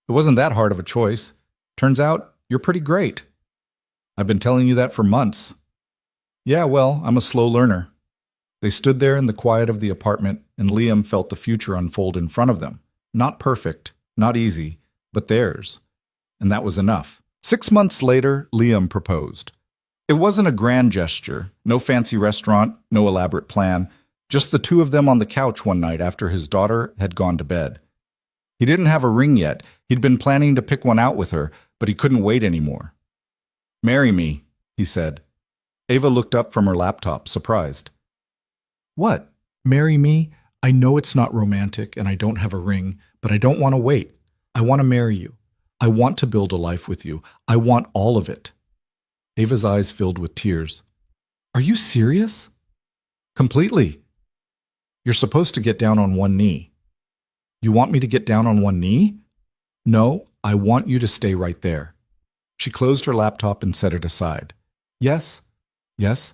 It wasn't that hard of a choice. Turns out, you're pretty great. I've been telling you that for months." "Yeah, well, I'm a slow learner." They stood there in the quiet of the apartment, and Liam felt the future unfold in front of them. Not perfect, not easy, but theirs. And that was enough. 6 months later, Liam proposed. It wasn't a grand gesture, no fancy restaurant, no elaborate plan, just the two of them on the couch one night after his daughter had gone to bed. He didn't have a ring yet. He'd been planning to pick one out with her, but he couldn't wait anymore. "Marry me," he said. Ava looked up from her laptop, surprised. What? Marry me? I know it's not romantic and I don't have a ring, but I don't want to wait. I want to marry you. I want to build a life with you. I want all of it. Ava's eyes filled with tears. Are you serious? Completely. You're supposed to get down on one knee. You want me to get down on one knee? No, I want you to stay right there. She closed her laptop and set it aside. Yes, yes,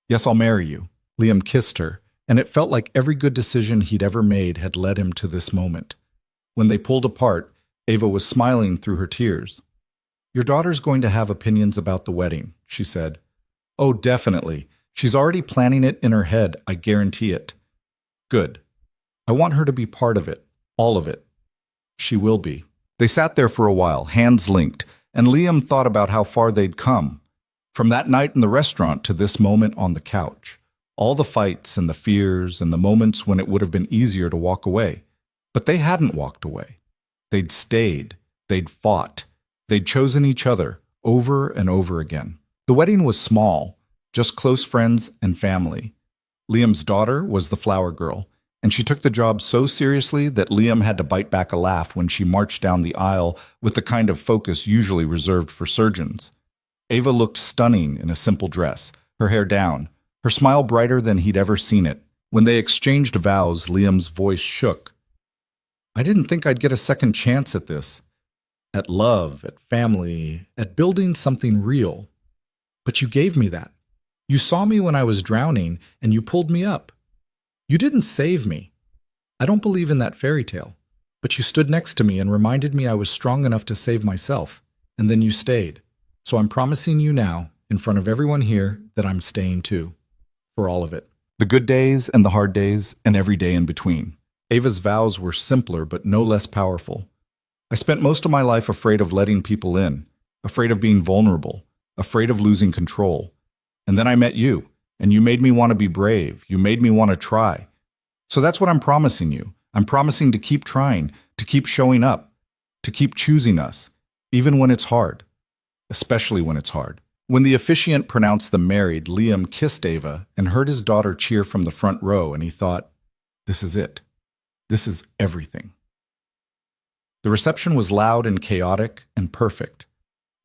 yes, I'll marry you. Liam kissed her, and it felt like every good decision he'd ever made had led him to this moment. When they pulled apart, Ava was smiling through her tears. Your daughter's going to have opinions about the wedding, she said. Oh, definitely. She's already planning it in her head, I guarantee it. Good. I want her to be part of it, all of it. She will be. They sat there for a while, hands linked, and Liam thought about how far they'd come. From that night in the restaurant to this moment on the couch. All the fights and the fears and the moments when it would have been easier to walk away. But they hadn't walked away. They'd stayed. They'd fought. They'd chosen each other over and over again. The wedding was small, just close friends and family. Liam's daughter was the flower girl, and she took the job so seriously that Liam had to bite back a laugh when she marched down the aisle with the kind of focus usually reserved for surgeons. Ava looked stunning in a simple dress, her hair down, her smile brighter than he'd ever seen it. When they exchanged vows, Liam's voice shook. I didn't think I'd get a second chance at this. At love, at family, at building something real. But you gave me that. You saw me when I was drowning, and you pulled me up. You didn't save me. I don't believe in that fairy tale. But you stood next to me and reminded me I was strong enough to save myself. And then you stayed. So I'm promising you now, in front of everyone here, that I'm staying too. For all of it. The good days and the hard days and every day in between. Ava's vows were simpler but no less powerful. I spent most of my life afraid of letting people in, afraid of being vulnerable, afraid of losing control. And then I met you, and you made me want to be brave. You made me want to try. So that's what I'm promising you. I'm promising to keep trying, to keep showing up, to keep choosing us, even when it's hard, especially when it's hard. When the officiant pronounced them married, Liam kissed Ava and heard his daughter cheer from the front row, and he thought, this is it. This is everything. The reception was loud and chaotic and perfect.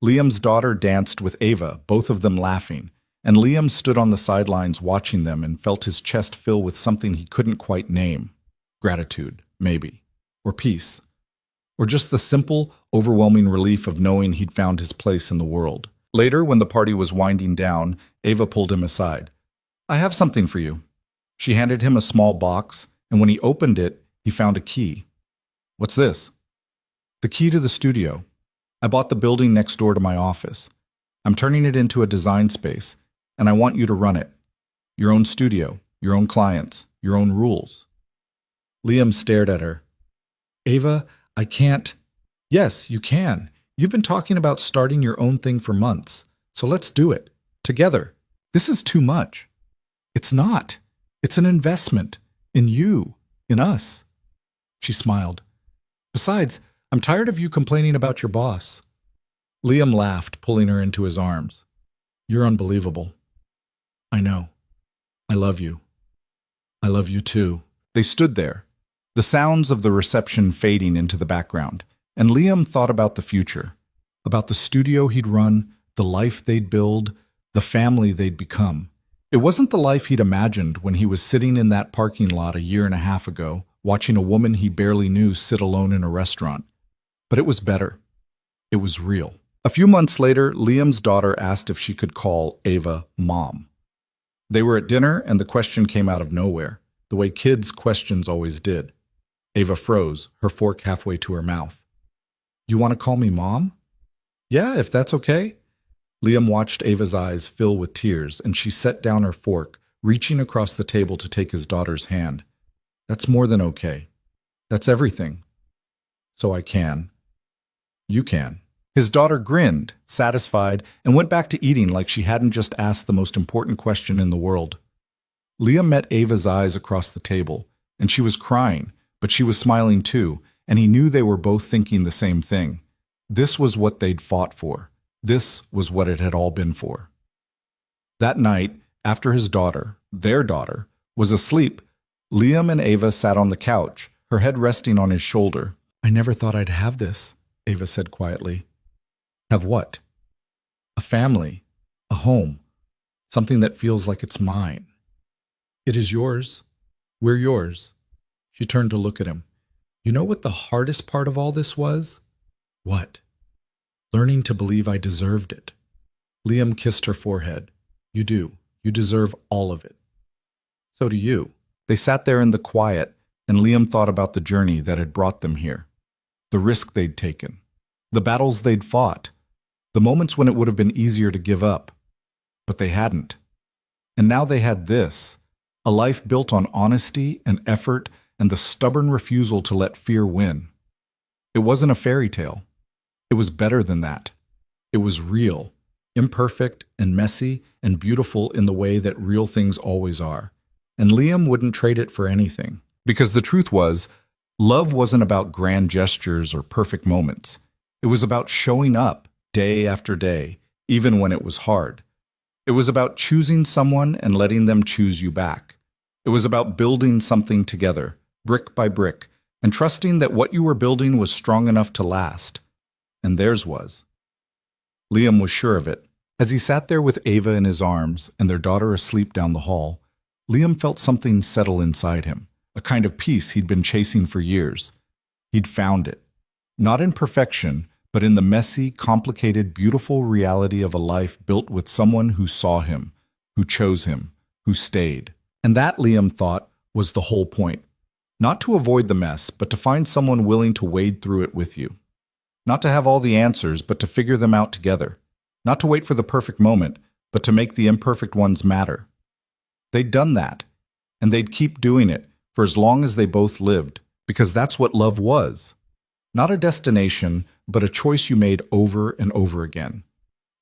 Liam's daughter danced with Ava, both of them laughing, and Liam stood on the sidelines watching them and felt his chest fill with something he couldn't quite name. Gratitude, maybe. Or peace. Or just the simple, overwhelming relief of knowing he'd found his place in the world. Later, when the party was winding down, Ava pulled him aside. I have something for you. She handed him a small box, and when he opened it, he found a key. What's this? The key to the studio. I bought the building next door to my office. I'm turning it into a design space, and I want you to run it. Your own studio, your own clients, your own rules. Liam stared at her. Ava, I can't. Yes, you can. You've been talking about starting your own thing for months, so let's do it. Together. This is too much. It's not. It's an investment. In you. In us. She smiled. Besides, I'm tired of you complaining about your boss. Liam laughed, pulling her into his arms. You're unbelievable. I know. I love you. I love you too. They stood there, the sounds of the reception fading into the background, and Liam thought about the future, about the studio he'd run, the life they'd build, the family they'd become. It wasn't the life he'd imagined when he was sitting in that parking lot a year and a half ago, watching a woman he barely knew sit alone in a restaurant. But it was better. It was real. A few months later, Liam's daughter asked if she could call Ava Mom. They were at dinner, and the question came out of nowhere, the way kids' questions always did. Ava froze, her fork halfway to her mouth. You want to call me Mom? Yeah, if that's okay. Liam watched Ava's eyes fill with tears, and she set down her fork, reaching across the table to take his daughter's hand. That's more than okay. That's everything. So I can. You can. His daughter grinned, satisfied, and went back to eating like she hadn't just asked the most important question in the world. Liam met Ava's eyes across the table, and she was crying, but she was smiling too, and he knew they were both thinking the same thing. This was what they'd fought for. This was what it had all been for. That night, after his daughter, their daughter, was asleep, Liam and Ava sat on the couch, her head resting on his shoulder. I never thought I'd have this, Ava said quietly. Have what? A family, a home, something that feels like it's mine. It is yours. We're yours. She turned to look at him. You know what the hardest part of all this was? What? Learning to believe I deserved it. Liam kissed her forehead. You do. You deserve all of it. So do you. They sat there in the quiet, and Liam thought about the journey that had brought them here, the risk they'd taken, the battles they'd fought, the moments when it would have been easier to give up. But they hadn't. And now they had this, a life built on honesty and effort and the stubborn refusal to let fear win. It wasn't a fairy tale. It was better than that. It was real, imperfect and messy and beautiful in the way that real things always are. And Liam wouldn't trade it for anything. Because the truth was, love wasn't about grand gestures or perfect moments. It was about showing up day after day, even when it was hard. It was about choosing someone and letting them choose you back. It was about building something together, brick by brick, and trusting that what you were building was strong enough to last. And theirs was. Liam was sure of it. As he sat there with Ava in his arms and their daughter asleep down the hall, Liam felt something settle inside him, a kind of peace he'd been chasing for years. He'd found it. Not in perfection, but in the messy, complicated, beautiful reality of a life built with someone who saw him, who chose him, who stayed. And that, Liam thought, was the whole point. Not to avoid the mess, but to find someone willing to wade through it with you. Not to have all the answers, but to figure them out together. Not to wait for the perfect moment, but to make the imperfect ones matter. They'd done that, and they'd keep doing it for as long as they both lived, because that's what love was. Not a destination, but a choice you made over and over again.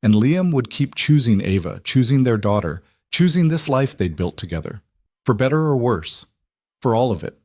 And Liam would keep choosing Ava, choosing their daughter, choosing this life they'd built together. For better or worse. For all of it.